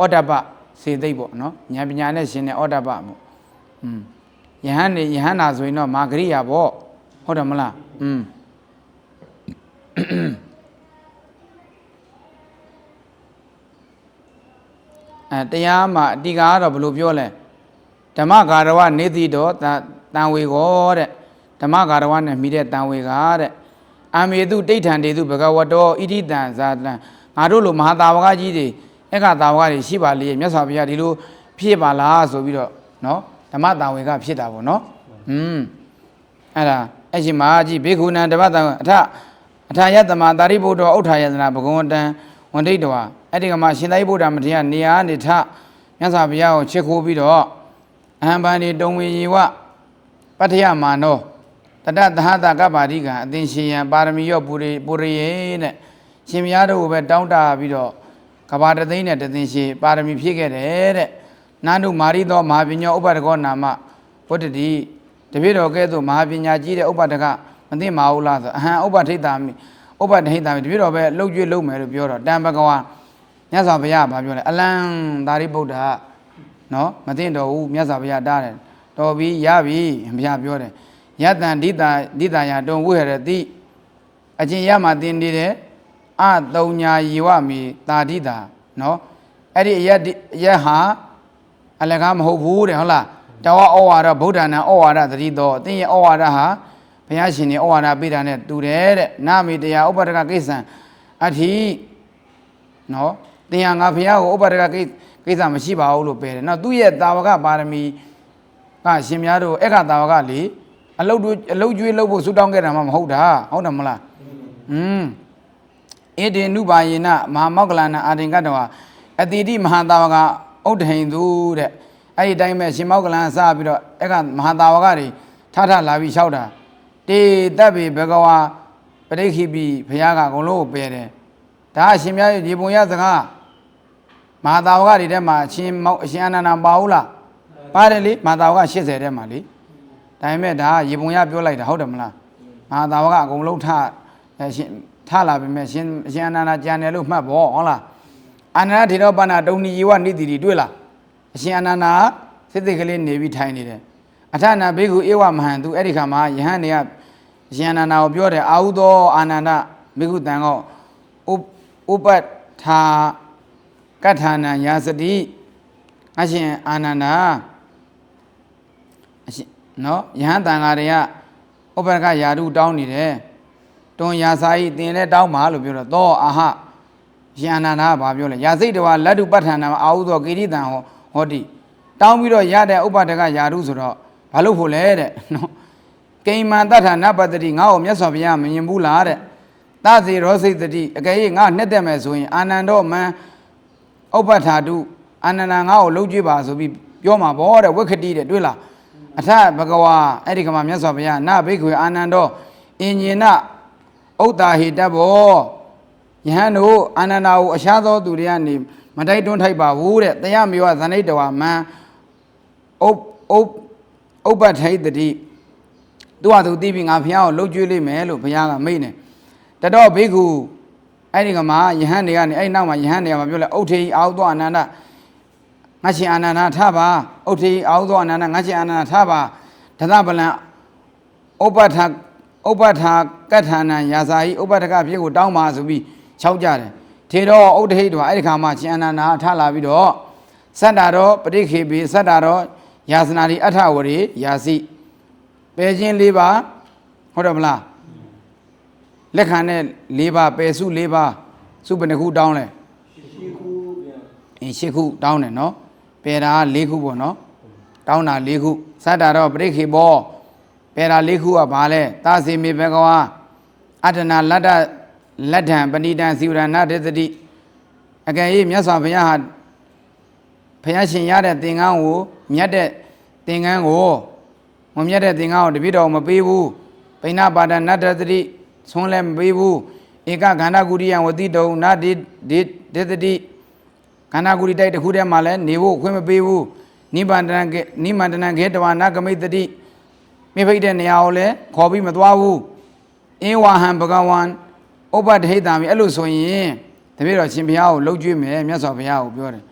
A: ဩတ္တပစေသိပ်ပေါ့နော်ဉာဏ်ပညာနဲ့ရှင်တဲ့ဩတ္တပပေါ့ယဟန်နာဆိုရင်တော့မာဂရိယာပေါ့ဟုတ်တယ်မလားတရားမှာအတိကာကတော့ဘယ်လိုပြောလဲဓမ္မဂါရဝနေတိတော်တံဝေကောတဲ့ဓမ္မဂါရဝနဲ့မိတဲ့တံဝေကတဲ့အာမေတုတိဋ္ဌံတေတုဘဂဝတောဣတိတံဇာတံငါတို့လိုမဟာတာဝကကြီးတွေဧကတာဝကတွေရှိပါလေမြတ်စွာဘုရားဒီလိုဖြစ်ပါလားဆိုပြီးတော့နော်ဓမ္မတံဝေကဖြစ်တာပေါ့နော်အဲ့ဒါအဲ့ဒီမှာကြည့်ဘေခုဏံဓမ္မတံအထာယတမတာရိပုတ္တဥဋ္ဌာယတနာဘဂဝတံဝန္ဒိတဝါအဲ့ဒီကမှာရှင်သာရိပုတ္တမထေရနေရာနေထမြတ်စွာဘုရားကိုချစ်ခိုးပြီးတော့အဟံဗန္ဒီတုံဝေယေဝပတ္ထယမာနောတတသဟတကပ္ပါတိကအသင်ရှင်ယံပါရမီရောပူရိယေတဲ့ရှင်ဘုရားတို့ကိုပဲတောင်းတပြီးတော့ကဘာတသိန်းနဲ့တသိန်းရှိပါရမီဖြည့်ခဲ့တယ်တဲ့နန္ဒုမာရိသောမဟာပညာဥပဒကောနာမဝတ္တတိတပည့်တော်ကဲ့သို့မဟာပညာကြီးတဲ့ဥပဒကမသိမဟုတ်လားဆိုအဟံဥပထိတ်တာမိတပည့်တော်ပဲလှုပ်ကြွေးလှုပ်မယ်လို့ပြောတော့တံဘဂဝါမြတ်စွာဘုရားကပြောတယ်အလံသာရိပုတ္တရာနော်မသိတော်ဘူးမြတ်စွာဘုရားတားတယ်တော်ပြီရပြီဘုရားပြောတယ်ယတံဒိတာယတုံဝိဟရတိအကျင့်ရမှာတင်နေတယ်အတုံညာယေဝမီတာဒိတာနော်အဲ့ဒီအရက်ဟာအလကားမဟုတ်ဘူးတဲ့ဟုတ်လားတဝဩဝါဒဗုဒ္ဓနာဩဝါဒသတိတော်အင်းရဲ့ဩဝါဒဟာဘုရားရှင်ရဲ့ဩဝါဒပေးတာနဲ့တူတယ်တဲ့နာမေတရားဥပဒကကိစ္စံအထိနော်တရားငါဘုရားကိုဥပဒကကိစ္စမရှိပါဘူးလို့ပြောတယ်နော်သူ့ရဲ့တာဝကပါရမီကရှင်များတို့ဧကတာဝကလေအလုတ်ကျွေးလုပ်ဖို့ဆူတောင်းခဲ့တာမှမဟုတ်တာဟုတ်တယ်မလားဧတေနုပါယေနမဟာမောက္ကလနာအာတင်ကတ္တဝအတိတိမဟာတာဝကဥဒ္ဒဟိန်သူတဲ့အဲ့ဒီတိုင်းပဲရှင်မောက္ကလန်စပြီးတော့ဧကမဟာတာဝကတွေထလာပြီးလျှောက်တာတေတပ်ပေဘဂဝါပရိခိပိဘုရားကအကုန်လုံးကိုပယ်တယ်ဒါအရှင်များရေပုံရစကားမဟာတာဝကတွေထဲမှာအရှင်အနန္ဒာပါဘူးလားပါတယ်လေမဟာတာဝက80ထဲမှာလေဒါပေမဲ့ဒါရေပုံရပြောလိုက်တာဟုတ်တယ်မလားမဟာတာဝကအကုန်လုံးထလာပြီမဲ့ရှင်အနန္ဒာကြံတယ်လို့မှတ်ပေါ့ဟုတ်လားအနန္ဒထေရပဏတုံနီယေဝနိတိတိတွေ့လားအရှင်အနန္ဒာစိတ်သိကလေးနေပြီးထိုင်နေတယ်အထနာဘေကုဧဝမဟန်သူအဲ့ဒီခါမှာယဟန်တွေကရှင်အနန္ဒာကိုပြောတယ်အာဟုသောအာနန္ဒဘေကုတန်ကောဥပတ္ထာကဋ္ဌာနံယာစတိအရှင်အာနန္ဒာအရှင်နော်ယဟန်တန်ဃာတွေကဥပဒကယာတုတောင်းနေတယ်တွန်ယာစာဤတင်လဲတောင်းပါလို့ပြောတော့သောအာဟရှင်အနန္ဒာကဘာပြောလဲယာစိတ်တဝါလက်တုပဋ္ဌာနံအာဟုသောကိရိတံဟောတိတောင်းပြီးတော့ရတဲ့ဥပဒကယာတုဆိုတော့ဘာလို့ဖို့လဲတဲ့နော်ကိမ္မန္တထာနပတ္တိငါ့ကိုမြတ်စွာဘုရားမမြင်ဘူးလားတဲ့သစေရောစိတ်တိအကယ်၍ငါနှစ်သက်မယ်ဆိုရင်အာနန္ဒောမံဥပ္ပထာတုအာနန္ဒာငါ့ကိုလှုပ်ကြည့်ပါဆိုပြီးပြောမှာဗောတဲ့ဝိခတိတဲ့တွေ့လားအထဘဂဝါအဲ့ဒီကမှာမြတ်စွာဘုရားနဘိက္ခွေအာနန္ဒောအင်ညင်နဥဒ္ဒါဟိတဘောယဟန်တို့အာနန္ဒာကိုအခြားသောသူတွေကနေ မတိုက်တွန်းထိုက်ပါဘူးတဲ့တရားမေဝဇဏိတဝမန်ဥပ္ပထိတ်တိသူဟာသူသိပြီးငါဘုရားကိုလှုပ်ကြွေးလိမ့်မယ်လို့ဘုရားကမိတ်နေတတော်ဘိက္ခုအဲ့ဒီကမှာယဟန်တွေကနေအဲ့နောက်မှာယဟန်တွေကမှာပြောလဲဥထေအာဟုသောအနန္ဒငါရှင်အာနန္ဒထပါဥထေအာဟုသောအနန္ဒငါရှင်အာနန္ဒထပါဒသပလံဥပ္ပထာကဋ္ဌာနံယာစာဟိဥပ္ပတကဖြစ်ကိုတောင်းပါဆိုပြီးခြောက်ကြတယ်ထေတော့ဥဒ္ဓဟိတဝအဲ့ဒီခါမှာရှင်အာနန္ဒထလာပြီးတော့စတ္တာရောပရိခေပိစတ္တာရောယာစနာတိအထဝရေယာစီပယ်ခြင်း၄ပါးဟုတ်တယ်မလားလက်ခံတဲ့၄ပါးပယ်စု၄ပါးစုဘယ်နှခုတောင်းလဲ၈ခုတောင်းတယ်နော်ပယ်တာ၄ခုပေါ့နော်တောင်းတာ၄ခုစတ္တာရောပရိခေဘောပယ်တာ၄ခုကဘာလဲသာစေမေဘဂဝါအတ္တနာလက်ထံပဏိတံစီဝရဏဒေသတိအကယ်၍မြတ်စွာဘုရားဟာဘုရားရှင်ရတဲ့သင်္ကန်းကိုမြတ်တဲ့သင်္ကန်းကိုမမြတ်တဲ့သင်္ကန်းကိုတပိတော်မပေးဘူးပိဏပါဒနတ္တသတိဆွန်းလည်းမပေးဘူးဧကခန္ဓာကုရိယံဝတိတုံနဒေသတိခန္ဓာကုရိတိုက်တစ်ခုတည်းမှာလည်းနေဖို့ခွင့်မပေးဘူးနိဗ္ဗာန်ခေတဝါနဂမိတ္တိမိဖိတ်တဲ့နေရာကိုလည်းခေါ်ပြီးမသွားဘူးဧဝဟံဘဂဝံဥပ္ပဒိဋ္ဌာမိအဲ့လိုဆိုရင်တပည့်တော်ရှင်ဘုရားကိုလှုပ်ကြွေးမယ်မြတ်စွာဘုရားကိုပြောတယ်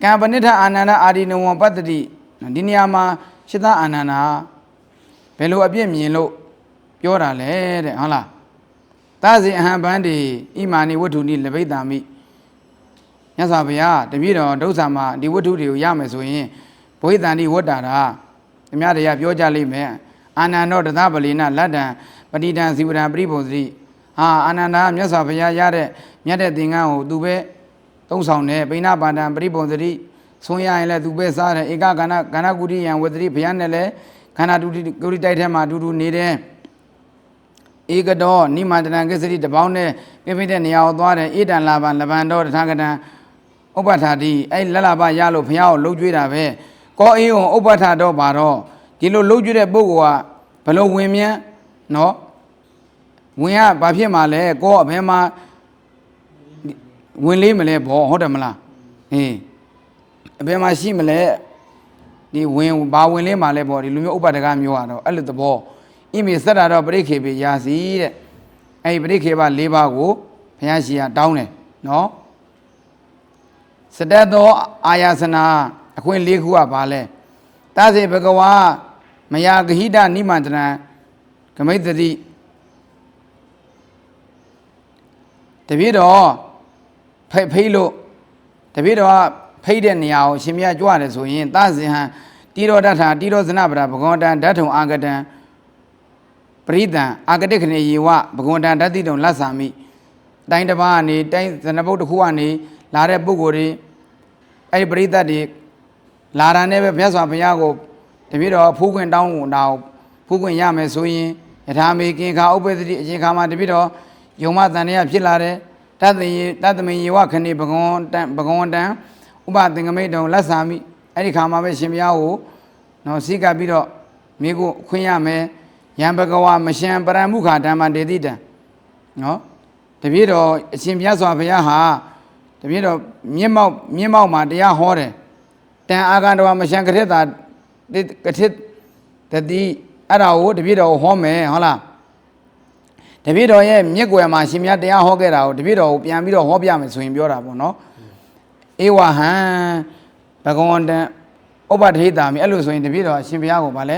A: ကံပဏိဋ္ဌအာနန္ဒအာဒီနဝံပတ္တိဒီနေရာမှာရှစ်သအာနန္ဒာဘယ်လိုအပြည့်မြင်လို့ပြောတာလဲတဲ့ဟုတ်လားသာစေအဟံဗန္တိဣမာနိဝတ္ထုနိလဘိတ္တာမိမြတ်စွာဘုရားတပည့်တော်ဒုစရမှာဒီဝတ္ထုတွေကိုရမယ်ဆိုရင်ဘဝိတန္တိဝတ္တာတာအများတရားပြောကြလိမ့်မယ်အာနန္ဒောတသပလီနလတ္တံပဋိတံဇီဝရံပရိဘုံသတိဟာအာနန္ဒာမြတ်စွာဘုရားရတဲ့မြတ်တဲ့သင်္ကန်းကိုသူပဲသုံးဆောင်တယ်ပိဏပါဒံပရိဘုံသတိဆုံးရရင်လည်းသူပဲစားတယ်ဧကခန္ဓာကုရိယံဝတ္တိဘုရားနဲ့လည်းခန္ဓာကုရိတိုက်ထဲမှာအတူတူနေတယ်ဧကတော်နိမန္တနံကိစ္စတိတပေါင်းနဲ့ပြပြတဲ့နေရာကိုသွားတယ်ဣတံလာဘံလဗန္တောတထာဂတံဥပ္ပထာတိအဲ့လလဘရလို့ဘုရားကိုလှုပ်ကြွေးတာပဲကောအေဝံဥပ္ပထာတော့ပါတော့ဒီလိုလှုပ်ကြွေးတဲ့ပုဂ္ဂိုလ်ကဘလို့ဝင်မြန်းနော်ဝင်ကဘာဖြစ်မှာလဲကောအဘယ်မှာဝင်လေးမလဲဘောဟုတ်တယ်မလားအဘယ်မှာရှိမလဲဒီဝင်ဘာဝင်လေးမှာလဲဘောဒီလူမျိုးဥပ္ပဒကမျိုးကတော့အဲ့လိုသဘောဣမိစတ္တာတော့ပရိခေပိယာစီတဲ့အဲ့ဒီပရိခေပ၄ပါးကိုဘုရားရှင်ကတောင်းတယ်နော်စတတ်သောအာယာစနာအခွင့်၄ခုကဘာလဲသာစေဘဂဝါမယာဂဟိတနိမန္တနံဂမိတ္တိတပည့်တော်ဖိတ်လို့တပည့်တော်ကဖိတ်တဲ့နေရာကိုရှင်မြတ်ကြွတယ်ဆိုရင်သဇင်ဟံတိရောဒထာတိရောဇနပဒဘဂဝန္တံဓာထုံအာဂတံပရိသံအာဂတိခဏေယေဝဘဂဝန္တံဓာတိတုံလတ်စာမိတိုင်းတစ်ပါးကနေတိုင်းဇနဘုတ်တစ်ခုကနေလာတဲ့ပုဂ္ဂိုလ်တွေအဲ့ဒီပရိသတ်တွေလာတာနဲ့ပဲမြတ်စွာဘုရားကိုတပည့်တော်ဖူးခွင့်တောင်းတာဖူးခွင့်ရမယ်ဆိုရင်ယထာမေကင်္ခာဥပ္ပဒတိအချိန်ခါမှာတပည့်တော်ယုံမတန်ရဖြစ်လာတယ်တတမင်ယေဝခဏေဘဂဝန္တံဥပသင်္ကမိတ်တုံလက်စာမိအဲ့ဒီခါမှာပဲရှင်ဘုရားကိုနော်စိကပြီးတော့မိကိုခွင့်ရမယ်ယံဘဂဝါမရှံပရမုခဓမ္မတေတိတံနော်တပည့်တော်အရှင်ဘုရားစွာဘုရားဟာတပည့်တော်မြင့်မောက်မှာတရားဟောတယ်တန်အာဂန္တဝမရှံကထက်တာကထက်တတိအဲ့ဒါကိုတပည့်တော်ဟောမယ်ဟုတ်လားတပည့်တော်ရဲ့မြစ်ကွယ်မှာရှင်မြတ်တရားဟောခဲ့တာကိုတပည့်တော်ကိုပြန်ပြီးတော့ဟောပြမယ်ဆိုရင်ပြောတာပေါ့နော်ဧဝဟံဘဂဝန္တံဥပ္ပဒိဋ္ဌာမိအဲ့လိုဆိုရင်တပည့်တော်ရှင်ဘုရားကိုဗာလဲ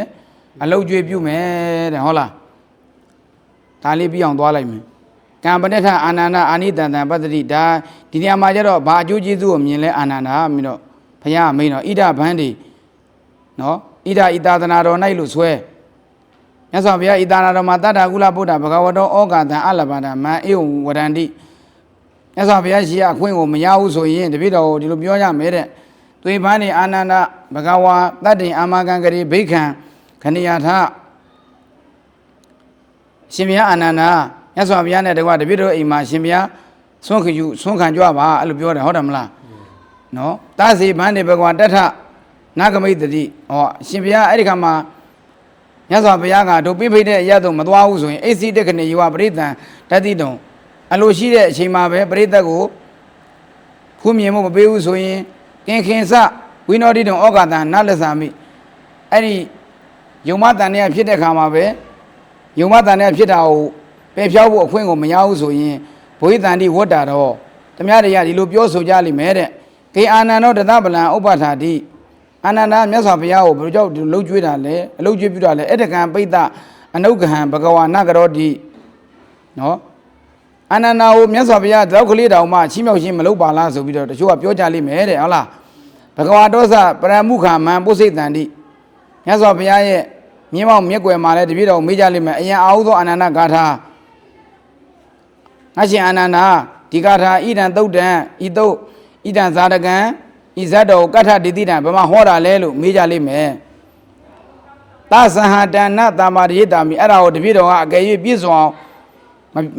A: အလုတ်ကျွေးပြုမယ်တဲ့ဟုတ်လားဒါလေးပြီးအောင်သွားလိုက်မယ်ကံပဏိဋ္ဌအာနန္ဒအာနိတန္တံပတ္တိဒါဒီနေရာမှာကျတော့ဘာအကျိုးကျေးဇူးကိုမြင်လဲအာနန္ဒာပြီးတော့ဘုရားမိန်တော့ဣဒဗန္တိနော်ဣဒဣတာသနာတော်၌လို့ဆွဲမြတ်စွာဘုရားဣတာနာတော်မှာတတ္ထာကုလဗုဒ္ဓဘဂဝတောဩဃတံအလဘန္တမံဧဝံဝရန္တိမြတ်စွာဘုရားရှိအခွင့်ကိုမရဘူးဆိုရင်တပည့်တော်ကိုဒီလိုပြောရမယ်တဲ့သွေးပန်းနေအာနန္ဒဘဂဝါတတ္တိအာမကံကရေဘိက္ခံခဏိယထရှင်ဘုရားအာနန္ဒမြတ်စွာဘုရားနဲ့တကွာတပည့်တော်အိမ်မှာရှင်ဘုရားဆွမ်းခံကြွပါအဲ့လိုပြောတယ်ဟုတ်တယ်မလားနော်သစေဘန္တိဘဂဝါတထနာဂမိတ္တိဟောရှင်ဘုရားအဲ့ဒီခါမှာမြတ်စွာဘုရားကတို့ပြိဖိတ်တဲ့အရာတော့မသွားဘူးဆိုရင်အိစီတခဏေယောပရိသံတတိတုံအလိုရှိတဲ့အချိန်မှာပဲပရိသတ်ကို ဖူးမြင်မှုမပေးဘူးဆိုရင်ကင်ခင်စဝိနောတိတုံဩဃာတံနလက်စာမိအဲ့ဒီယုံမတန်เนี่ยဖြစ်တဲ့ခါမှာပဲယုံမတန်เนี่ยဖြစ်တာကိုပယ်ဖြောက်ဖို့အခွင့်ကိုမရဘူးဆိုရင်ဘုဟိတန်တိဝတ္တာတော့တမရတွေကဒီလိုပြောဆိုကြလိမ့်မယ်တဲ့ကေအာနန္ဒောတသဗလံဥပ္ပထာတိအာနန္ဒာမြတ်စွာဘုရားကိုဘယ်လိုကြောင့်လှုပ်ကြွေးတာလဲအလှုပ်ကြွေးပြတာလဲအတ္တကံပိဋ္ဌအနုဂဟံဘဂဝါနကရောတိနော်အာနန္ဒာကိုမြတ်စွာဘုရားတောက်ကလေးတောင်မှချီးမြှောက်ခြင်းမလုပ်ပါလားဆိုပြီးတော့တချို့ကပြောကြလိမ့်မယ်တဲ့ဟုတ်လားဘဂဝါတောစပရမုခာမံပုစိတ်တန်တိမြတ်စွာဘုရားရဲ့မြင်းမောင်မြက်ွယ်မှာလည်းတပြည့်တော်မေးကြလိမ့်မယ်အရင်အာဟုသောအာနန္ဒဂါထာငါရှင်အာနန္ဒာဒီဂါထာဣဒံသုတ်တံဤသုတ်ဣဒံဇာတကံဤဇတ်တော်ကဋ္ဌတိတိတံဘယ်မှာဟောတာလဲလို့မေးကြလိမ့်မယ်သသဟတဏတာမာရိတာမိအဲ့ဒါကိုတပြည့်တော်ကအကယ်၍ပြည့်စုံအောင်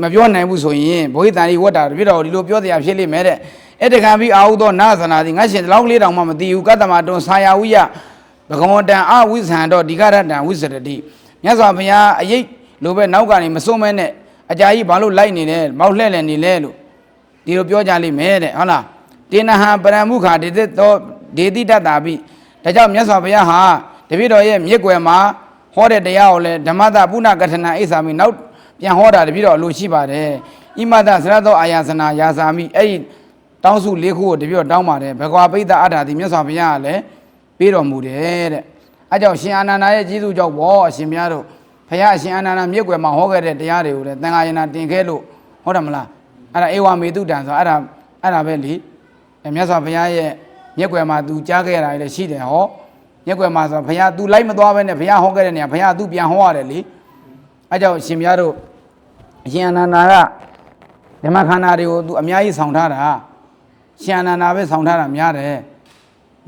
A: မပြောနိုင်ဘူးဆိုရင်ဘုဟိတန်ဒီဝတ္တာတပြည့်တော်ဒီလိုပြောတရားဖြစ်လိမ့်မယ်တဲ့အဲ့တကံပြီးအာဟုသောနာသနာတိငါရှင်ဒီလောက်လေးတောင်မှမသိဘူးကတ္တမတွန်ဆာယဝိယဘဂဝန္တံအဝိဇ္ဇံတော့ဒီကရတံဝိဇ္ဇရတိမြတ်စွာဘုရားအရေးလိုပဲနောက်ကနေမစွန့်မဲနဲ့အကြာကြီးဘာလို့လိုက်နေလဲမောက်လှဲ့လဲနေလဲလို့ဒီလိုပြောကြလိမ့်မယ်တဲ့ဟုတ်လားတေနဟံပရမုခာဒေတိတောဒေတိတတ္တာပိဒါကြောင့်မြတ်စွာဘုရားဟာတပည့်တော်ရဲ့မြစ်ွယ်မှာဟောတဲ့တရားကိုလည်းဓမ္မတပုဏ္ဏကထဏအိသာမိနောက်ပြန်ဟောတာတပည့်တော်အလိုရှိပါတယ်ဣမတသရတောအာယာစနာယာစာမိအဲ့ဒီတောင်းစု၄ခုကိုတပည့်တော်တောင်းပါတယ်ဘဂဝါပိဋ္ဌအတ္တာဒီမြတ်စွာဘုရားကလည်းပေးတော်မူတယ်တဲ့အဲကြောင့်ရှင်အာနန္ဒာရဲ့ကြီးစုကြောင့်ဘောအရှင်ဘုရားတို့ဘုရားအရှင်အာနန္ဒာမြစ်ွယ်မှာဟောခဲ့တဲ့တရားတွေကိုလည်းသံဃာယနာတင်ခဲ့လို့ဟုတ်တယ်မလားအဲ့ဒါဧဝမေတုတံဆိုအဲ့ဒါပဲလေမြတ်စွာဘုရားရဲ့မြက်ွယ်မှာ तू ကြားခဲ့ရတာလည်းရှိတယ်ဟောမြက်ွယ်မှာဆိုဘုရား तू လိုက်မသွားပဲနဲ့ဘုရားဟောခဲ့တဲ့နေရာဘုရား तू ပြန်ဟောရတယ်လေအဲကြောင့်အရှင်ဘုရားတို့အရှင်အာနန္ဒာကဓမ္မခန္ဓာတွေကို तू အများကြီးဆောင်ထားတာရှင်အာနန္ဒာပဲဆောင်ထားတာများတယ်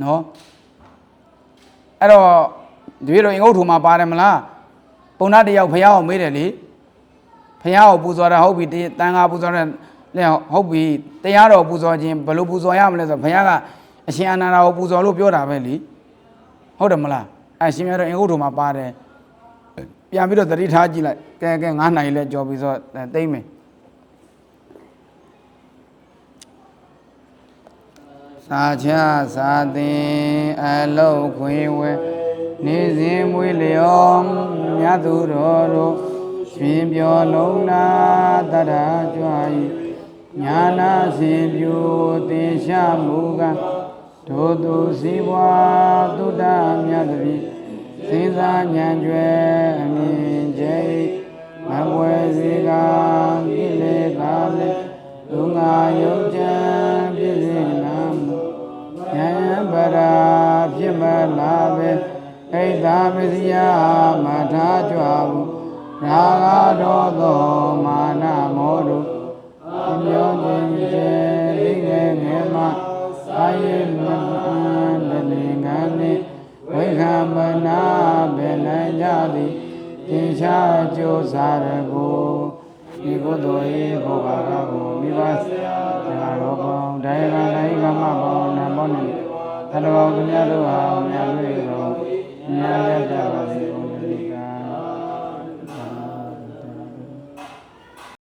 A: နော်အဲ့တော့ဒီလိုအင်္ဂုတ္ထုမှာပါတယ်မလားပုံနာတယောက်ဘုရားကိုမေးတယ်လေဘုရားကိုပူဇော်တာဟုတ်ပြီတန်ခါပူဇော်တဲ့လဲဟုတ်ပြီတရားတော်ပူဇော်ခြင်းဘယ်လိုပူဇော်ရမလဲဆိုဘုရားကအရှင်အာနန္ဒာကိုပူဇော်လို့ပြောတာပဲလေဟုတ်တယ်မလားအရှင်မြတ်တော်အင်္ဂုတ္ထုမှာပါတယ်ပြန်ပြီးတော့သတိထားကြည့်လိုက်ကဲ9နိုင်လဲကြော်ပြီးဆိုသိမ့်မယ်သာချသာသင်အလုံးခွေဝဲနေစဉ်မွေးလျောမြတ်သူတော်တို့ရှင်ပြောလုံးနာတရကြွားညာနာရှင်ပြူတင်ရှာမူကဒုသူစီဝါတုဒ္ဒမြတ်တိစေသာဉာဏ်ကျွဲအမြင်ကျဲမဝဲစီကကိလေသာလေလူငါယုတ်ချံပြည့်စုံနာဉာဏ်ပရာဖြစ်မလာပဲဣဒ္ဓမစီယမထာကြွားဘူးရာဂဒေါသောမာနမောတုအမျိုးချင်းကျဲလိငယ်ငယ်မှအာယေမတနေငန်းနေဝိခံမနာဘေနိုင်ကြသည်သင်္ချာကြိုးစားရကိုဒီကုသိုလ်၏ဘောဂါကကိုမိဘဆရာတော်ပေါင်းတိုင်းကမပေါင်းနံပေါင်းနေသတ္တဝါတို့များတို့ဟာမြတ်လို့ရောမြတ်ရကြပါစေ